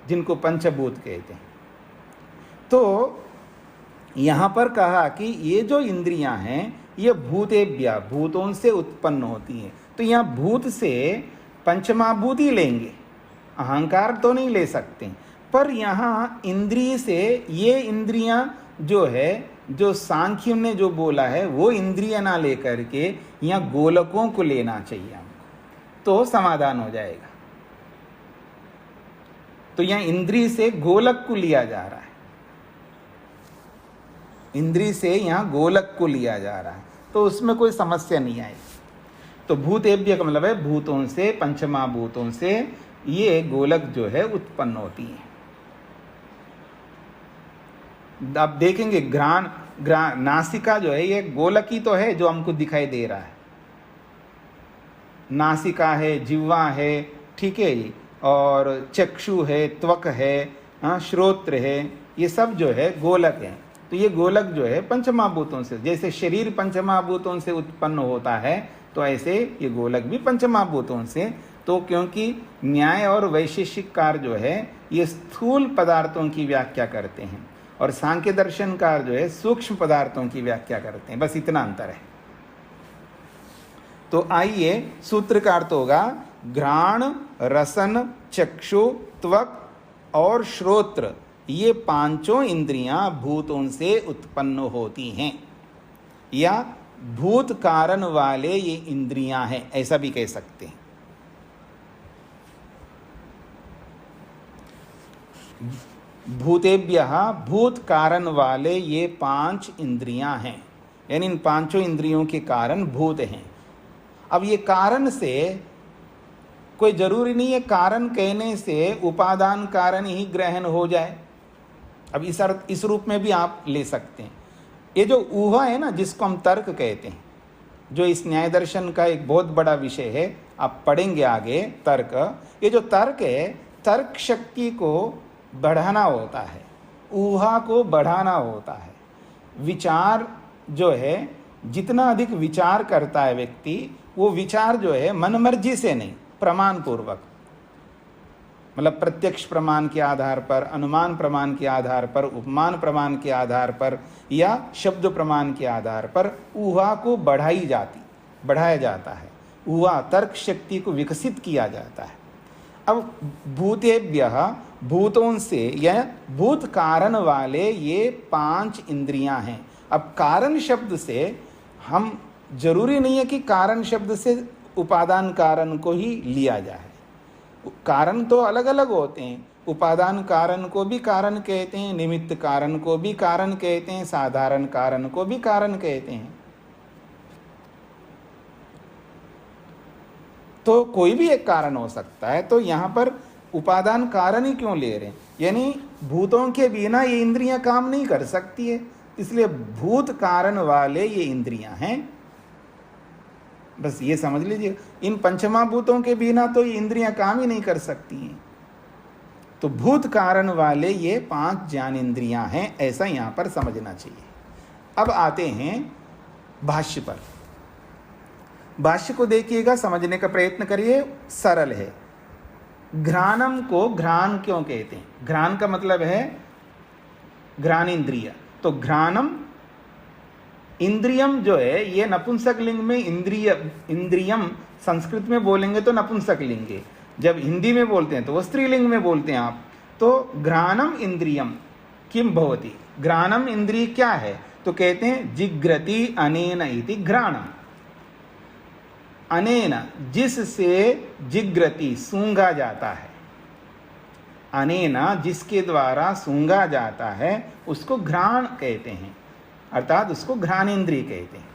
जिनको पंचभूत कहते हैं। तो यहाँ पर कहा कि ये जो इंद्रियां हैं ये भूतेभ्यः, भूतों से उत्पन्न होती हैं। तो यहाँ भूत से पंचमहाभूत ही लेंगे, अहंकार तो नहीं ले सकते। पर यहाँ इंद्रिय से, ये इंद्रियां जो है, जो सांख्य ने जो बोला है वो इंद्रियां ना लेकर के यहाँ गोलकों को लेना चाहिए हमको, तो समाधान हो जाएगा। तो यहाँ इंद्रिय से गोलक को लिया जा रहा है, इंद्रिय से यहाँ गोलक को लिया जा रहा है, तो उसमें कोई समस्या नहीं आएगी। तो भूतेभ्य का मतलब है भूतों से, पंचमहाभूतों से ये गोलक जो है उत्पन्न होती है। आप देखेंगे घ्राण, नासिका जो है ये गोलक ही तो है जो हमको दिखाई दे रहा है। नासिका है, जिह्वा है, ठीक है जी, और चक्षु है, त्वक है, श्रोत्र है, ये सब जो है गोलक है। तो ये गोलक जो है पंचमहाभूतों से, जैसे शरीर पंचमहाभूतों से उत्पन्न होता है तो ऐसे ये गोलक भी पंचमहाभूतों से। तो क्योंकि न्याय और वैशेषिककार जो है ये स्थूल पदार्थों की व्याख्या करते हैं और सांख्य दर्शनकार जो है सूक्ष्म पदार्थों की व्याख्या करते हैं, बस इतना अंतर है। तो आइए सूत्र का अर्थ होगा घ्राण, रसन, चक्षु, त्वक और श्रोत्र, ये पांचों इंद्रियां भूतों से उत्पन्न होती हैं या भूत कारण वाले ये इंद्रियां हैं, ऐसा भी कह सकते हैं। भूतेभ्यः भूत कारण वाले ये 5 इंद्रियां हैं, यानी इन पांचों इंद्रियों के कारण भूत हैं। अब ये कारण से कोई जरूरी नहीं है कारण कहने से उपादान कारण ही ग्रहण हो जाए। अब इस रूप में भी आप ले सकते हैं। ये जो ऊहा है ना, जिसको हम तर्क कहते हैं, जो इस न्याय दर्शन का एक बहुत बड़ा विषय है, आप पढ़ेंगे आगे तर्क। ये जो तर्क है, तर्क शक्ति को बढ़ाना होता है, ऊहा को बढ़ाना होता है। विचार जो है, जितना अधिक विचार करता है व्यक्ति, वो विचार जो है मनमर्जी से नहीं, प्रमाण पूर्वक, मतलब प्रत्यक्ष प्रमाण के आधार पर, अनुमान प्रमाण के आधार पर, उपमान प्रमाण के आधार पर या शब्द प्रमाण के आधार पर ऊहा को बढ़ाया जाता है। ऊहा तर्क शक्ति को विकसित किया जाता है। अब भूतेभ्यः भूतों से या भूत कारण वाले ये 5 इंद्रियां हैं। अब कारण शब्द से हम जरूरी नहीं है कि कारण शब्द से उपादान कारण को ही लिया जाए। कारण तो अलग अलग होते हैं। उपादान कारण को भी कारण कहते हैं, निमित्त कारण को भी कारण कहते हैं, साधारण कारण को भी कारण कहते हैं। तो कोई भी एक कारण हो सकता है। तो यहाँ पर उपादान कारण ही क्यों ले रहे हैं? यानी भूतों के बिना ये इंद्रियां काम नहीं कर सकती है, इसलिए भूत कारण वाले ये इंद्रियां हैं। बस ये समझ लीजिए, इन पंचमहाभूतों के बिना तो ये इंद्रियां काम ही नहीं कर सकती हैं। तो भूत कारण वाले ये 5 ज्ञानेंद्रियां हैं, ऐसा यहां पर समझना चाहिए। अब आते हैं भाष्य पर। भाष्य को देखिएगा, समझने का प्रयत्न करिए, सरल है। घ्राणम को घ्राण क्यों कहते हैं? घ्राण का मतलब है घ्राणेन्द्रिय। तो घ्राणम इंद्रियम जो है, ये नपुंसक लिंग में इंद्रियम संस्कृत में बोलेंगे तो नपुंसक लिंग है, जब हिंदी में बोलते हैं तो वो स्त्रीलिंग में बोलते हैं आप। तो घ्राणम इंद्रियम किम भवति, घ्राणम इंद्रिय क्या है? तो कहते हैं जिग्रति अनेन इति घ्राणम। अनेन जिससे, जिग्रति सूंघा जाता है, अनेन जिसके द्वारा सूंघा जाता है उसको घ्राण कहते हैं, अर्थात उसको घ्राणेन्द्रिय कहते हैं।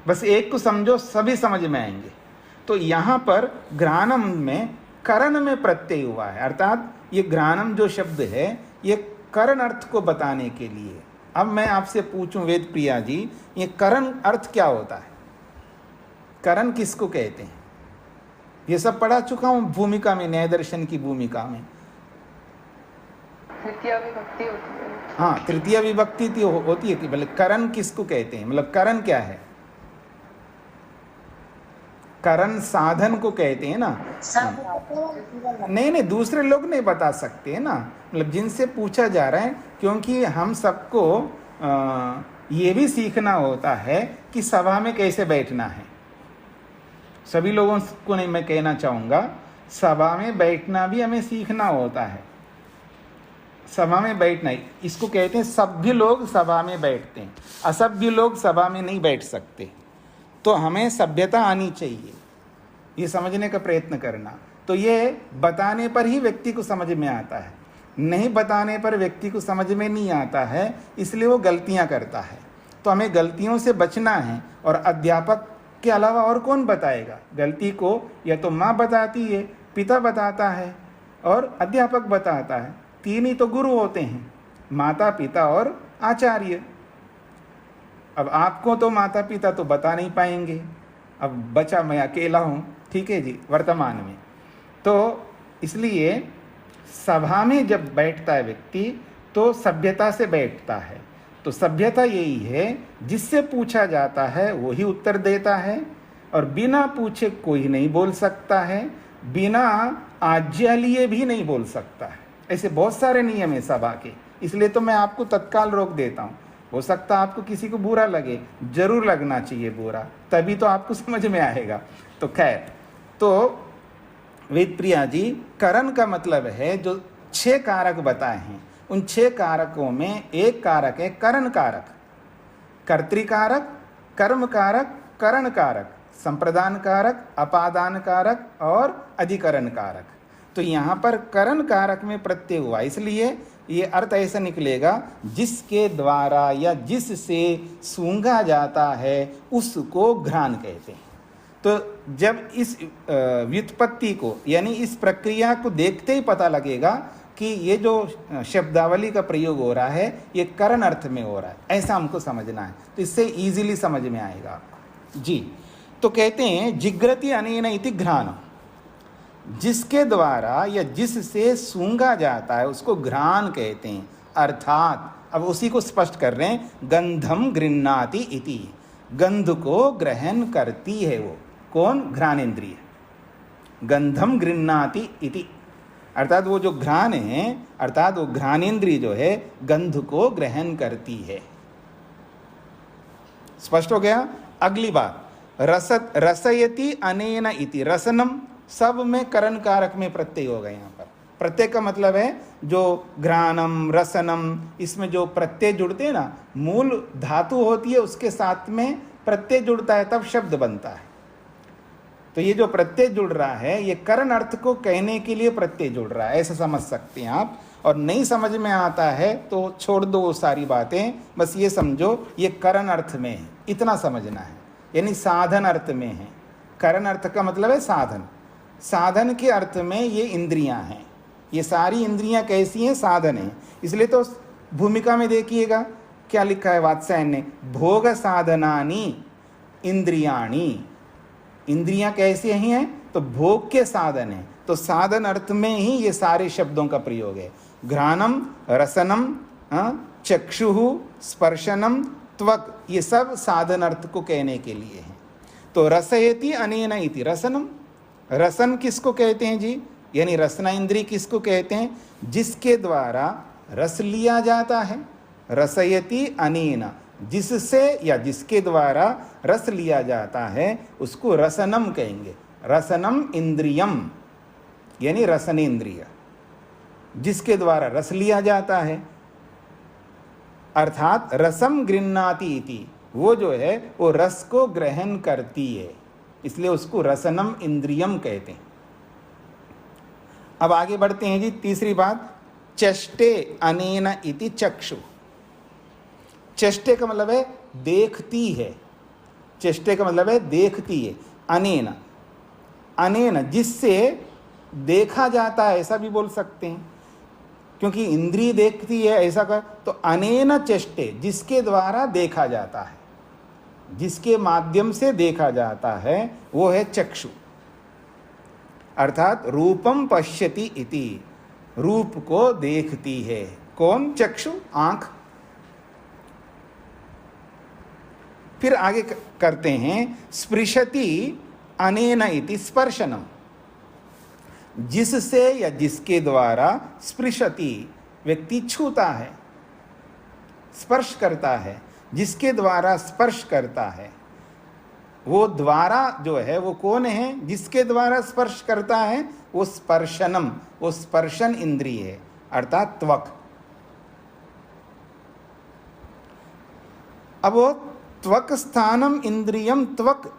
बस एक को समझो, सभी समझ में आएंगे। तो यहाँ पर घ्राणम में करण में प्रत्यय हुआ है, अर्थात ये घ्राणम जो शब्द है ये करण अर्थ को बताने के लिए। अब मैं आपसे पूछूं वेद प्रिया जी, ये करण अर्थ क्या होता है? करण किसको कहते हैं? ये सब पढ़ा चुका हूं भूमिका में, न्याय दर्शन की भूमिका में। तृतीय विभक्ति होती है। हाँ, तृतीय विभक्ति होती है कि भले करण किसको कहते हैं, मतलब करण क्या है? करण साधन को कहते हैं ना। नहीं, दूसरे लोग नहीं बता सकते हैं ना, मतलब जिनसे पूछा जा रहा है, क्योंकि हम सबको ये भी सीखना होता है कि सभा में कैसे बैठना है। सभी लोगों को नहीं मैं कहना चाहूँगा, सभा में बैठना भी हमें सीखना होता है। सभा में बैठना, इसको कहते हैं सभ्य लोग सभा में बैठते हैं, असभ्य लोग सभा में नहीं बैठ सकते। तो हमें सभ्यता आनी चाहिए, ये समझने का प्रयत्न करना। तो ये बताने पर ही व्यक्ति को समझ में आता है, नहीं बताने पर व्यक्ति को समझ में नहीं आता है, इसलिए वो गलतियां करता है। तो हमें गलतियों से बचना है, और अध्यापक के अलावा और कौन बताएगा? गलती को या तो माँ बताती है, पिता बताता है और अध्यापक बताता है। 3 ही तो गुरु होते हैं, माता, पिता और आचार्य। अब आपको तो माता पिता तो बता नहीं पाएंगे, अब बचा मैं अकेला हूँ, ठीक है जी, वर्तमान में। तो इसलिए सभा में जब बैठता है व्यक्ति तो सभ्यता से बैठता है। तो सभ्यता यही है, जिससे पूछा जाता है वही उत्तर देता है, और बिना पूछे कोई नहीं बोल सकता है, बिना आज्ञा लिए भी नहीं बोल सकता है। ऐसे बहुत सारे नियम है सभा के, इसलिए तो मैं आपको तत्काल रोक देता हूँ। हो सकता है आपको किसी को बुरा लगे, जरूर लगना चाहिए बुरा, तभी तो आपको समझ में आएगा। तो खैर, तो वेद प्रिया जी, करण का मतलब है जो 6 कारक बताए हैं, उन 6 कारकों में एक कारक है करण कारक, कर्तृकारक, कर्म कारक, करण कारक, संप्रदान कारक, अपादान कारक और अधिकरण कारक। तो यहाँ पर करण कारक में प्रत्यय हुआ, इसलिए ये अर्थ ऐसा निकलेगा जिसके द्वारा या जिससे सूंघा जाता है उसको घ्राण कहते हैं। तो जब इस व्युत्पत्ति को यानी इस प्रक्रिया को देखते ही पता लगेगा कि ये जो शब्दावली का प्रयोग हो रहा है ये करण अर्थ में हो रहा है, ऐसा हमको समझना है। तो इससे इजीली समझ में आएगा जी। तो कहते हैं जिग्रति अनेन इति घ्राणम, जिसके द्वारा या जिससे सूंघा जाता है उसको घ्राण कहते हैं। अर्थात अब उसी को स्पष्ट कर रहे हैं, गंधम गृह्णाति इति, गंध को ग्रहण करती है वो कौन? घ्राणेन्द्रिय। गंधम गृह्णाति इति अर्थात वो जो घ्राण है, अर्थात वो घ्राणेन्द्रिय जो है गंध को ग्रहण करती है। स्पष्ट हो गया। अगली बात, रसयति अनेन इति, रसनम, सब में करण कारक में प्रत्यय होगा। यहाँ पर प्रत्यय का मतलब है जो घ्राणम रसनम, इसमें जो प्रत्यय जुड़ते हैं ना, मूल धातु होती है उसके साथ में प्रत्यय जुड़ता है तब शब्द बनता है। तो ये जो प्रत्यय जुड़ रहा है ये करण अर्थ को कहने के लिए प्रत्यय जुड़ रहा है, ऐसा समझ सकते हैं आप। और नहीं समझ में आता है तो छोड़ दो वो सारी बातें, बस ये समझो ये करण अर्थ में है, इतना समझना है, यानी साधन अर्थ में है। करण अर्थ का मतलब है साधन, साधन के अर्थ में ये इंद्रियां हैं। ये सारी इंद्रियां कैसी हैं? साधन है। इसलिए तो भूमिका में देखिएगा क्या लिखा है वात्स्यायन ने, भोग साधनानि इंद्रियाणि। इंद्रियां कैसी हैं? तो भोग के साधन है। तो साधन अर्थ में ही ये सारे शब्दों का प्रयोग है। घ्राणम, रसनम, चक्षुः, स्पर्शनम, त्वक, ये सब साधन अर्थ को कहने के लिए है। तो रसयति अनेन इति, रसनम, रसन किसको कहते हैं जी? यानी रसना इंद्रिय किसको कहते हैं? जिसके द्वारा रस लिया जाता है। रसयति अनेन, जिससे या जिसके द्वारा रस लिया जाता है उसको रसनम कहेंगे। रसनम इंद्रियम यानी रसनेन्द्रिय, जिसके द्वारा रस लिया जाता है। अर्थात रसम गृह्णाति इति, वो जो है वो रस को ग्रहण करती है, इसलिए उसको रसनम इंद्रियम कहते हैं। अब आगे बढ़ते हैं जी। तीसरी बात, चष्टे अनेन इति चक्षु। चष्टे का मतलब है देखती है, चष्टे का मतलब है देखती है। अनेन, अनेन जिससे देखा जाता है ऐसा भी बोल सकते हैं, क्योंकि इंद्रिय देखती है ऐसा कर, तो अनेन चष्टे, जिसके द्वारा देखा जाता है, जिसके माध्यम से देखा जाता है वो है चक्षु। अर्थात रूपम पश्यति इति, रूप को देखती है कौन? चक्षु, आंख। फिर आगे करते हैं, स्पृशति अनेन इति स्पर्शनम, जिससे या जिसके द्वारा स्पृशति व्यक्ति छूता है, स्पर्श करता है, जिसके द्वारा स्पर्श करता है। वो द्वारा जो है वो कौन है? जिसके द्वारा स्पर्श करता है वो स्पर्शनम, वो स्पर्शन इंद्रिय है, अर्थात त्वक। अब वो त्वक स्थानम इंद्रियम त्वक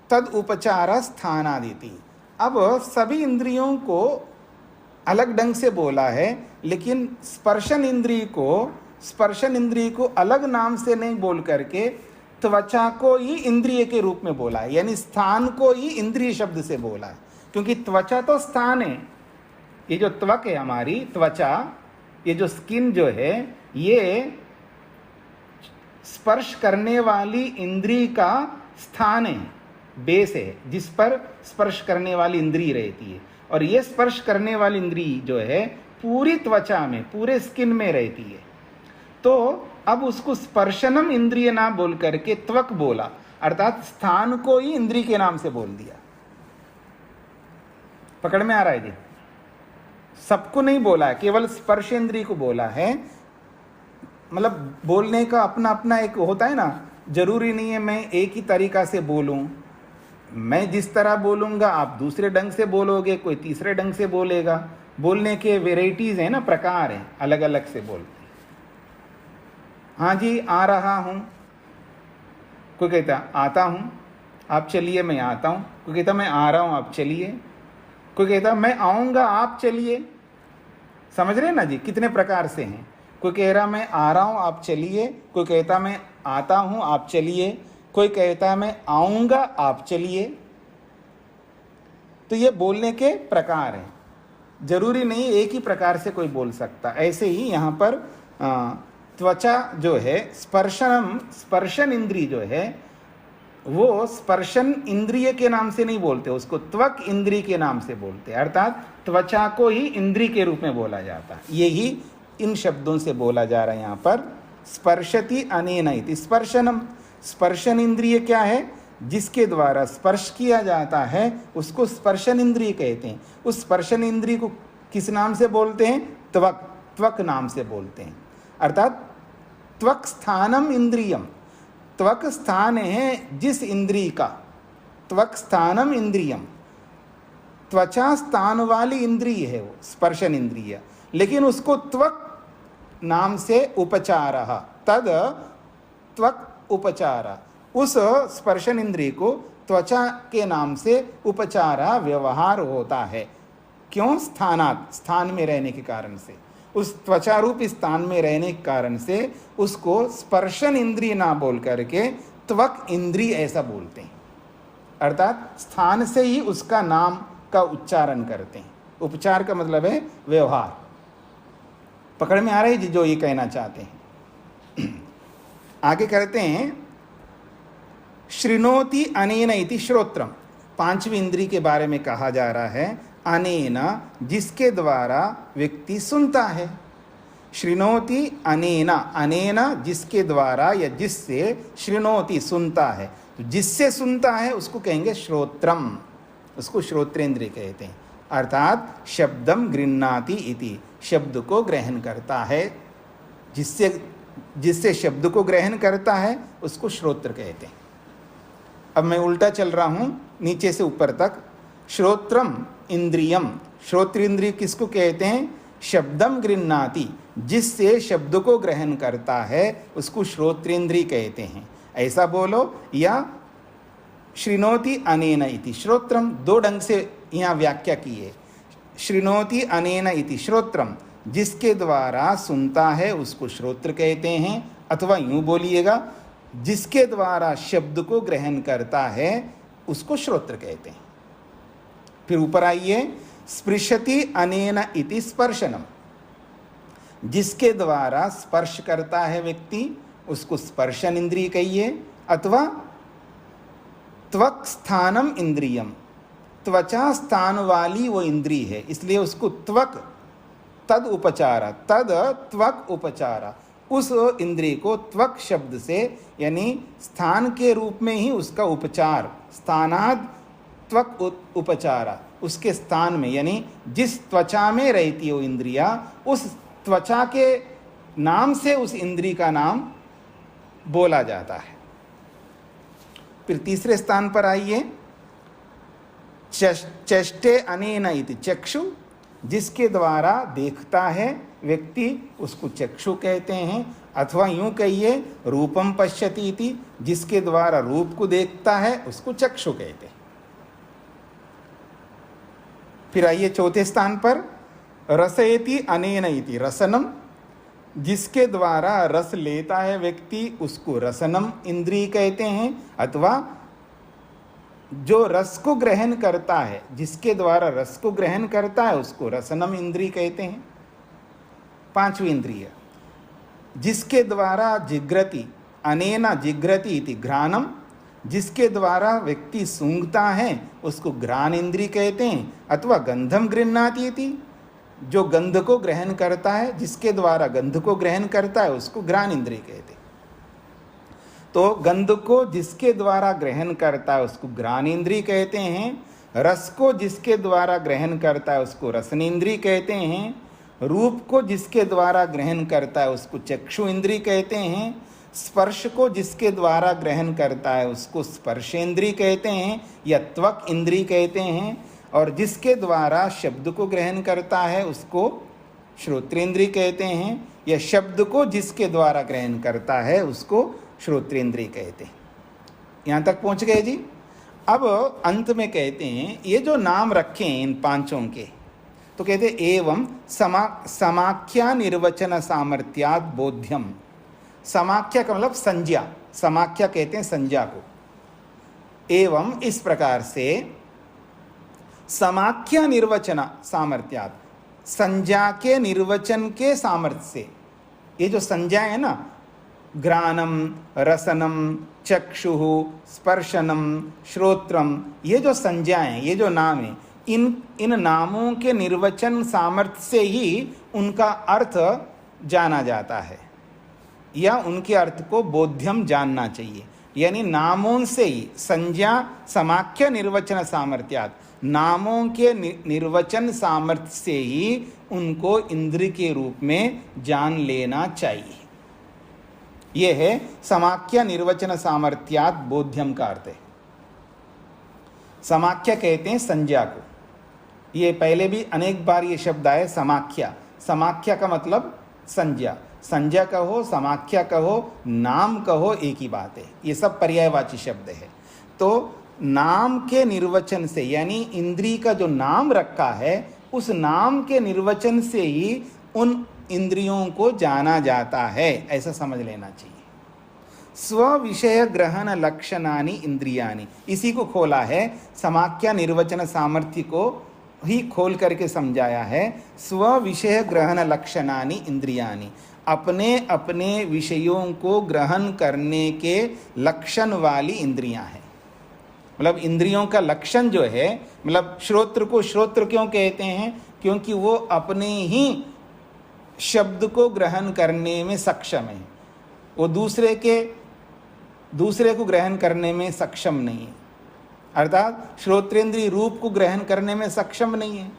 तद उपचार स्थानादिति। अब सभी इंद्रियों को अलग ढंग से बोला है, लेकिन स्पर्शन इंद्रिय को अलग नाम से नहीं बोल करके त्वचा को ही इंद्रिय के रूप में बोला है, यानी स्थान को ही इंद्रिय शब्द से बोला है। क्योंकि त्वचा तो स्थान है, ये जो त्वक है हमारी त्वचा, ये जो स्किन जो है ये स्पर्श करने वाली इंद्रिय का स्थान है, बेस है, जिस पर स्पर्श करने वाली इंद्रिय रहती है। और ये स्पर्श करने वाली इंद्रिय जो है पूरी त्वचा में, पूरे स्किन में रहती है। तो अब उसको स्पर्शनम इंद्रिय ना बोल करके त्वक बोला। अर्थात स्थान को ही इंद्री के नाम से बोल दिया। पकड़ में आ रहा है जी? सबको नहीं बोला है, केवल स्पर्श इंद्री को बोला है। मतलब बोलने का अपना अपना एक होता है ना, जरूरी नहीं है मैं एक ही तरीका से बोलूं। मैं जिस तरह बोलूंगा आप दूसरे ढंग से बोलोगे, कोई तीसरे ढंग से बोलेगा। बोलने के वेराइटीज हैं ना, प्रकार हैं, अलग अलग से बोलते हैं। हाँ जी आ रहा हूं, कोई कहता आता हूं, आप चलिए मैं आता हूं। कोई कहता मैं आ रहा हूं, आप चलिए। कोई कहता मैं आऊंगा, आप चलिए। समझ रहे ना जी, कितने प्रकार से हैं। कोई कह रहा मैं आ रहा हूं, आप चलिए। कोई कहता मैं आता हूं, आप चलिए। कोई कहता है मैं आऊंगा, आप चलिए। तो ये बोलने के प्रकार हैं, जरूरी नहीं एक ही प्रकार से कोई बोल सकता। ऐसे ही यहाँ पर त्वचा जो है, स्पर्शन इंद्रिय जो है, वो स्पर्शन इंद्रिय के नाम से नहीं बोलते, उसको त्वक इंद्रिय के नाम से बोलते। अर्थात त्वचा को ही इंद्रिय के रूप में बोला जाता है। यही इन शब्दों से बोला जा रहा है यहाँ पर। स्पर्शति अनेन इति स्पर्शनम। स्पर्शन इंद्रिय क्या है? जिसके द्वारा स्पर्श किया जाता है उसको स्पर्शन इंद्रिय कहते हैं। उस स्पर्शन इंद्रिय को किस नाम से बोलते हैं? त्वक। त्वक नाम से बोलते हैं। अर्थात त्वक स्थानम इंद्रियम। त्वक स्थान है जिस इंद्रिय का, त्वक स्थानम इंद्रियम। त्वचा स्थान वाली इंद्रिय है वो स्पर्शन इंद्रिय, लेकिन उसको त्वक नाम से उपचार, तद त्वक उपचार। उस स्पर्शन इंद्रिय को त्वचा के नाम से उपचार व्यवहार होता है। क्यों? स्थानात, स्थान में रहने के कारण से, उस त्वचा रूप स्थान में रहने के कारण से उसको स्पर्शन इंद्रिय ना बोल करके त्वक इंद्रिय ऐसा बोलते हैं। अर्थात स्थान से ही उसका नाम का उच्चारण करते हैं। उपचार का मतलब है व्यवहार। पकड़ में आ रही है जो ये कहना चाहते हैं। आगे करते हैं, शृणोति अनेन इति श्रोत्रम। पांचवी इंद्रिय के बारे में कहा जा रहा है। अनेन, जिसके द्वारा व्यक्ति सुनता है। शृणोति अनेन, अनेन जिसके द्वारा या जिससे, शृणोति सुनता है। तो जिससे सुनता है उसको कहेंगे श्रोत्रम, उसको श्रोत्रेंद्रिय कहते हैं। अर्थात शब्दम गृह्णाति इति, शब्द को ग्रहण करता है। जिससे शब्द को ग्रहण करता है उसको श्रोत्र कहते हैं। अब मैं उल्टा चल रहा हूं, नीचे से ऊपर तक। श्रोत्रम इंद्रियम, श्रोत्र इंद्रिय किसको कहते हैं? शब्दम गृह्णाति, जिससे शब्द को ग्रहण करता है उसको श्रोत्रेंद्रिय कहते हैं। ऐसा बोलो, या शृणोति अनेन इति श्रोत्रम। दो ढंग से यहाँ व्याख्या की है। शृणोति अनेन इति श्रोत्रम, जिसके द्वारा सुनता है उसको श्रोत्र कहते हैं। अथवा यूं बोलिएगा, जिसके द्वारा शब्द को ग्रहण करता है उसको श्रोत्र कहते हैं। फिर ऊपर आइए, स्पृशति अनेन इति स्पर्शनम, जिसके द्वारा स्पर्श करता है व्यक्ति उसको स्पर्शन इंद्रिय कहिए। अथवा त्वक स्थानम इंद्रियम, त्वचा स्थान वाली वो इंद्रिय है, इसलिए उसको त्वक, तद उपचारा, तद त्वक उपचारा। उस इंद्रिय को त्वक शब्द से, यानी स्थान के रूप में ही उसका उपचार, स्थानाद त्वक उपचारा, उसके स्थान में, यानी जिस त्वचा में रहती है वो इंद्रिया, उस त्वचा के नाम से उस इंद्रिय का नाम बोला जाता है। फिर तीसरे स्थान पर आइए, चष्टे अनेन इति चक्षु, जिसके द्वारा देखता है व्यक्ति उसको चक्षु कहते हैं। अथवा यूं कहिए, रूपम पश्यति इति, जिसके द्वारा रूप को देखता है उसको चक्षु कहते हैं। फिर आइए चौथे स्थान पर, रसयति अनेन इति रसनम, जिसके द्वारा रस लेता है व्यक्ति उसको रसनम इंद्रिय कहते हैं। अथवा जो रस को ग्रहण करता है, जिसके द्वारा रस को ग्रहण करता है उसको रसनम इंद्रिय कहते हैं। पांचवी इंद्रिय, जिसके द्वारा जिग्रति अनेन जिग्रति इति घ्राणम, जिसके द्वारा व्यक्ति सूंघता है उसको घ्राण इंद्रिय कहते हैं। अथवा गंधम गृह्णाति इति, जो गंध को ग्रहण करता है, जिसके द्वारा गंध को ग्रहण करता है उसको घ्राण इंद्रिय कहते हैं। तो गंध को जिसके द्वारा ग्रहण करता है उसको घ्राणेन्द्रिय कहते हैं, रस को जिसके द्वारा ग्रहण करता है उसको रसनेन्द्रिय कहते हैं, रूप को जिसके द्वारा ग्रहण करता है उसको चक्षु इंद्रिय कहते हैं, स्पर्श को जिसके द्वारा ग्रहण करता है उसको स्पर्शेंद्रिय कहते हैं या त्वक इंद्रिय कहते हैं, और जिसके द्वारा शब्द को ग्रहण करता है उसको श्रोत्रेंद्रिय कहते हैं, या शब्द को जिसके द्वारा ग्रहण करता है उसको श्रोत्रेंद्रिय कहते हैं। यहाँ तक पहुँच गए जी। अब अंत में कहते हैं ये जो नाम रखे हैं इन पांचों के, तो कहते एवं समाख्या निर्वचन सामर्थ्यात् बोध्यम। समाख्या का मतलब संज्ञा, समाख्या कहते हैं संज्ञा को। एवं इस प्रकार से समाख्या निर्वचन सामर्थ्यात्, संज्ञा के निर्वचन के सामर्थ्य से, ये जो संज्ञा है ना, घ्राणम, रसनम, चक्षुः, स्पर्शनम, श्रोत्रम, ये जो संज्ञाएं हैं, ये जो नाम है, इन नामों के निर्वचन सामर्थ्य से ही उनका अर्थ जाना जाता है या उनके अर्थ को बोध्यम जानना चाहिए। यानी नामों से ही, संज्ञा समाख्या निर्वचन सामर्थ्यात्, नामों के निर्वचन सामर्थ्य से ही उनको इंद्र के रूप में जान लेना चाहिए। यह है समाख्या निर्वचन सामर्थ्यात् बोध्यम का अर्थ है। समाख्या कहते हैं संज्ञा को। ये पहले भी अनेक बार ये शब्द आए समाख्या। समाख्या का मतलब संज्ञा, संज्ञा कहो, समाख्या कहो, नाम कहो, एक ही बात है। ये सब पर्यायवाची शब्द है। तो नाम के निर्वचन से, यानी इंद्री का जो नाम रखा है उस नाम के निर्वचन से ही उन इंद्रियों को जाना जाता है, ऐसा समझ लेना चाहिए। स्व विषय ग्रहण लक्षणानि इंद्रियानि, इसी को खोला है, समाख्या निर्वचन सामर्थ्य को ही खोल करके समझाया है। स्व विषय ग्रहण लक्षणानि इंद्रियानि, अपने अपने विषयों को ग्रहण करने के लक्षण वाली इंद्रियां हैं। मतलब इंद्रियों का लक्षण जो है, मतलब श्रोत्र को श्रोत्र क्यों कहते हैं? क्योंकि वो अपने ही शब्द को ग्रहण करने में सक्षम है, वो दूसरे को ग्रहण करने में सक्षम नहीं है। अर्थात श्रोत्रेंद्रिय रूप को ग्रहण करने में सक्षम नहीं है,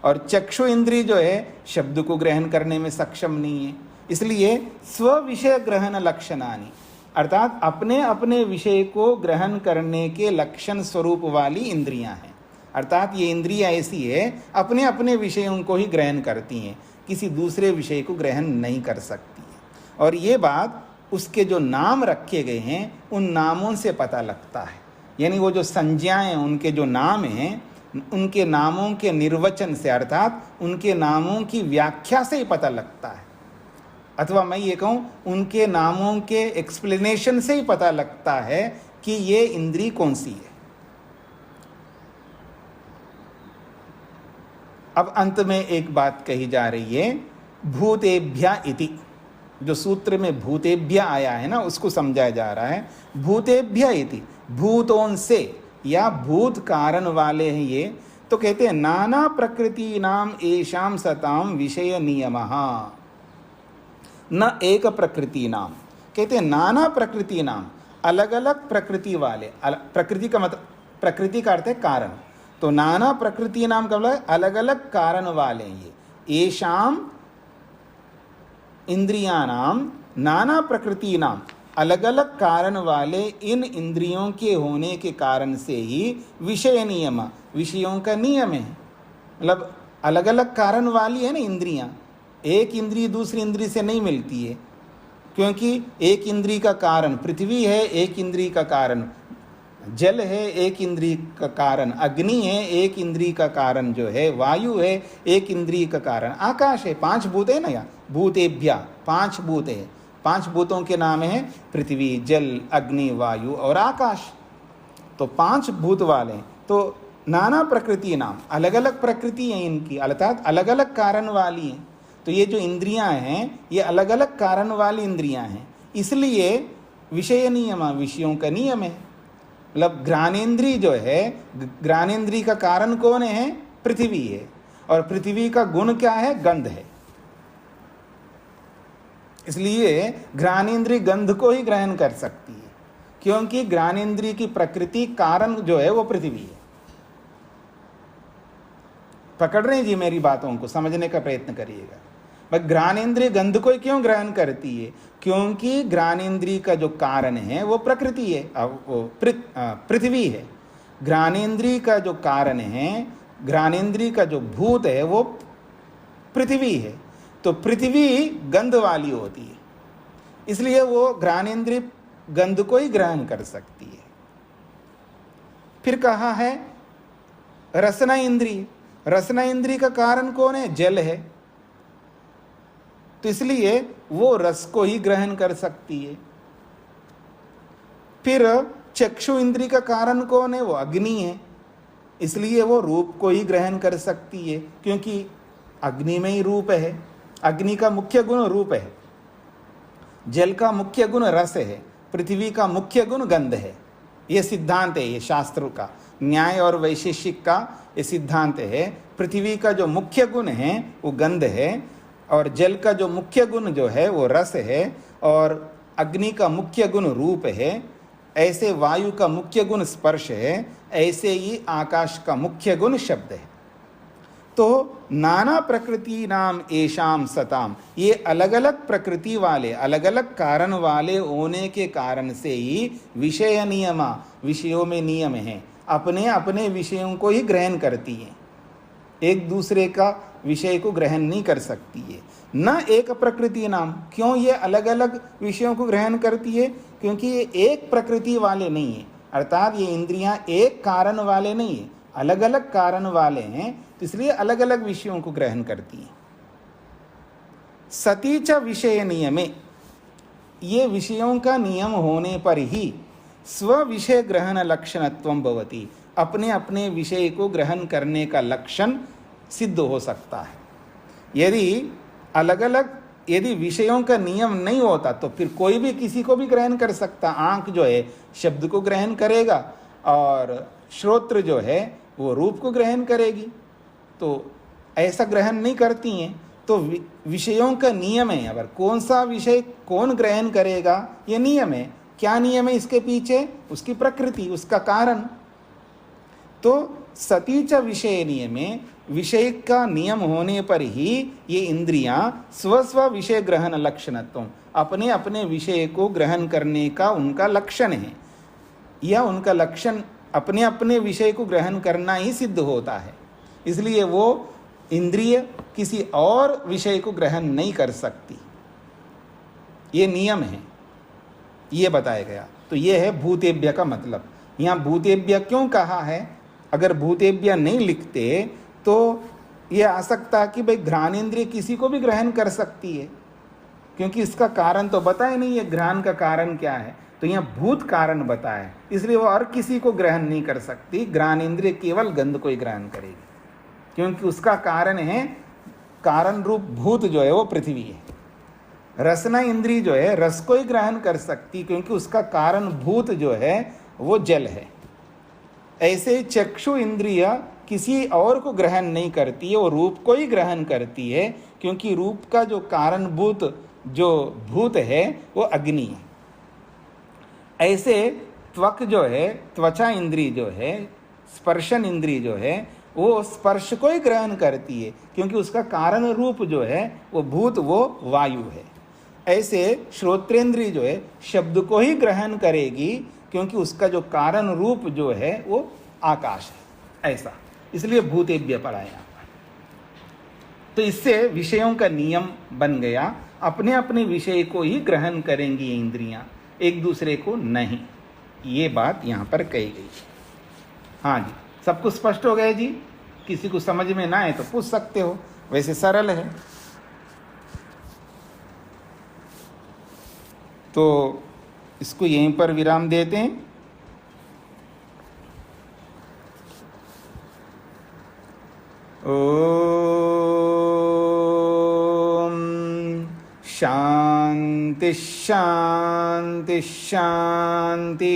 और चक्षु इंद्रिय जो है शब्द को ग्रहण करने में सक्षम नहीं है। इसलिए स्व विषय ग्रहण लक्षणानि, अर्थात अपने अपने विषय को ग्रहण करने के लक्षण स्वरूप वाली इंद्रियां हैं। अर्थात ये इंद्रियां ऐसी है, अपने अपने विषयों को ही ग्रहण करती हैं, किसी दूसरे विषय को ग्रहण नहीं कर सकती है। और ये बात उसके जो नाम रखे गए हैं उन नामों से पता लगता है। यानी वो जो संज्ञाएं, उनके जो नाम हैं, उनके नामों के निर्वचन से, अर्थात उनके नामों की व्याख्या से ही पता लगता है। अथवा मैं ये कहूँ, उनके नामों के एक्सप्लेनेशन से ही पता लगता है कि ये इंद्री कौन सी है। अब अंत में एक बात कही जा रही है, भूतेभ्य इति। जो सूत्र में भूतेभ्य आया है ना, उसको समझाया जा रहा है। भूतेभ्य इति, भूतों से या भूत कारण वाले हैं ये। तो कहते हैं नाना प्रकृति नाम एषाम सताम विषय नियमः, न एक प्रकृति नाम। कहते हैं नाना प्रकृति नाम, अलग अलग प्रकृति वाले। प्रकृति का मतलब, प्रकृति का अर्थ है कारण। तो नाना प्रकृति नाम का मतलब अलग अलग कारण वाले ये। एषाम इंद्रियाणाम नाना प्रकृति नाम, अलग अलग कारण वाले इन इंद्रियों के होने के कारण से ही विषय नियम, विषयों का नियम है। मतलब अलग अलग कारण वाली है ना इंद्रियां। एक इंद्रिय दूसरी इंद्रिय से नहीं मिलती है, क्योंकि एक इंद्रिय का कारण पृथ्वी है, एक इंद्रिय का कारण जल है, एक इंद्रिय का कारण अग्नि है, एक इंद्रिय का कारण जो है वायु है, एक इंद्रिय का कारण आकाश है। 5 भूत है ना, यहाँ भूतेभ्य 5 भूत है। 5 भूतों के नाम है पृथ्वी, जल, अग्नि, वायु और आकाश। तो 5 भूत वाले। तो नाना प्रकृति नाम, अलग अलग प्रकृति है इनकी, अर्थात अलग अलग कारण वाली हैं। तो ये जो इंद्रियां हैं ये अलग अलग कारण वाली इंद्रियां हैं, इसलिए विषय नियम, विषयों का नियम है। मतलब घ्राणेन्द्रिय जो है, घ्राणेन्द्रिय का कारण कौन है? पृथ्वी है, और पृथ्वी का गुण क्या है? गंध है। इसलिए घ्राणेन्द्रिय गंध को ही ग्रहण कर सकती है। क्योंकि घ्राणेन्द्रिय की प्रकृति कारण जो है वो पृथ्वी है। पकड़ रहे हैं जी मेरी बातों को, समझने का प्रयत्न करिएगा। भाई घ्राणेन्द्रिय गंध को क्यों ग्रहण करती है? क्योंकि घ्राणेन्द्रिय का जो कारण है वो प्रकृति है, वो पृथ्वी है। घ्राणेन्द्रिय का जो कारण है, घ्राणेन्द्रिय का जो भूत है वो पृथ्वी है। तो पृथ्वी गंध वाली होती है, इसलिए वो घ्राणेन्द्रिय गंध को ही ग्रहण कर सकती है। फिर कहा है रसना इंद्रिय। रसना इंद्रिय का कारण कौन है? जल है, तो इसलिए वो रस को ही ग्रहण कर सकती है। फिर चक्षु इंद्रिय का कारण कौन है? वो अग्नि है, इसलिए वो रूप को ही ग्रहण कर सकती है, क्योंकि अग्नि में ही रूप है। अग्नि का मुख्य गुण रूप है, जल का मुख्य गुण रस है, पृथ्वी का मुख्य गुण गंध है। ये सिद्धांत है, ये शास्त्र का, न्याय और वैशेषिक का ये सिद्धांत है। पृथ्वी का जो मुख्य गुण है वो गंध है, और जल का जो मुख्य गुण जो है वो रस है, और अग्नि का मुख्य गुण रूप है। ऐसे वायु का मुख्य गुण स्पर्श है, ऐसे ही आकाश का मुख्य गुण शब्द है। तो नाना प्रकृति नाम एशाम सताम, ये अलग अलग प्रकृति वाले, अलग अलग कारण वाले होने के कारण से ही विषय नियमा, विषयों में नियम है, अपने अपने विषयों को ही ग्रहण करती है, एक दूसरे का विषय को ग्रहण नहीं कर सकती है। न एक प्रकृति नाम, क्यों ये अलग अलग विषयों को ग्रहण करती है? क्योंकि ये एक प्रकृति वाले नहीं है, अर्थात ये इंद्रियां एक कारण वाले नहीं है, अलग अलग कारण वाले हैं, तो इसलिए अलग अलग विषयों को ग्रहण करती है। सती च विषय नियमे, ये विषयों का नियम होने पर ही स्व विषय ग्रहण लक्षणत्वं भवति, अपने अपने विषय को ग्रहण करने का लक्षण सिद्ध हो सकता है। यदि अलग अलग यदि विषयों का नियम नहीं होता तो फिर कोई भी किसी को भी ग्रहण कर सकता। आंख जो है शब्द को ग्रहण करेगा, और श्रोत्र जो है वो रूप को ग्रहण करेगी, तो ऐसा ग्रहण नहीं करती हैं। तो विषयों का नियम है, अगर कौन सा विषय कौन ग्रहण करेगा ये नियम है। क्या नियम है इसके पीछे? उसकी प्रकृति, उसका कारण। तो सती च विषय नियमे, विषय का नियम होने पर ही ये इंद्रियां स्व विषय ग्रहण लक्षणत्व, अपने अपने विषय को ग्रहण करने का उनका लक्षण है, या उनका लक्षण अपने अपने विषय को ग्रहण करना ही सिद्ध होता है। इसलिए वो इंद्रिय किसी और विषय को ग्रहण नहीं कर सकती, ये नियम है, ये बताया गया। तो ये है भूतेभ्य का मतलब। यहाँ भूतेभ्य क्यों कहा है? अगर भूतेभ्य नहीं लिखते तो ये आ सकता कि भाई घ्राणेन्द्रिय किसी को भी ग्रहण कर सकती है, क्योंकि इसका कारण तो बताया नहीं है, घ्राण का कारण क्या है। तो यहाँ भूत कारण बताया, इसलिए वो और किसी को ग्रहण नहीं कर सकती। घ्राणेन्द्रिय केवल गंध को ही ग्रहण करेगी, क्योंकि उसका कारण है, कारण रूप भूत जो है वो पृथ्वी है। रसना इंद्रिय जो है रस को ही ग्रहण कर सकती, क्योंकि उसका कारण भूत जो है वो जल है। ऐसे चक्षु इंद्रिय किसी और को ग्रहण नहीं करती है, वो रूप को ही ग्रहण करती है, क्योंकि रूप का जो कारणभूत जो भूत है वो अग्नि है। ऐसे त्वक जो है, त्वचा इंद्रिय जो है, स्पर्शन इंद्रिय जो है वो स्पर्श को ही ग्रहण करती है, क्योंकि उसका कारण रूप जो है वो भूत, वो वायु है। ऐसे श्रोत्रेंद्रिय जो है शब्द को ही ग्रहण करेगी, क्योंकि उसका जो कारण रूप जो है वो आकाश है। ऐसा इसलिए भूतेभ्य पढ़ा यहाँ पर। तो इससे विषयों का नियम बन गया, अपने अपने विषय को ही ग्रहण करेंगी इंद्रियां, एक दूसरे को नहीं। ये बात यहाँ पर कही गई। हाँ जी, सबको स्पष्ट हो गया जी? किसी को समझ में ना आए तो पूछ सकते हो, वैसे सरल है। तो इसको यहीं पर विराम देते हैं। ओम शांति शांति शांति।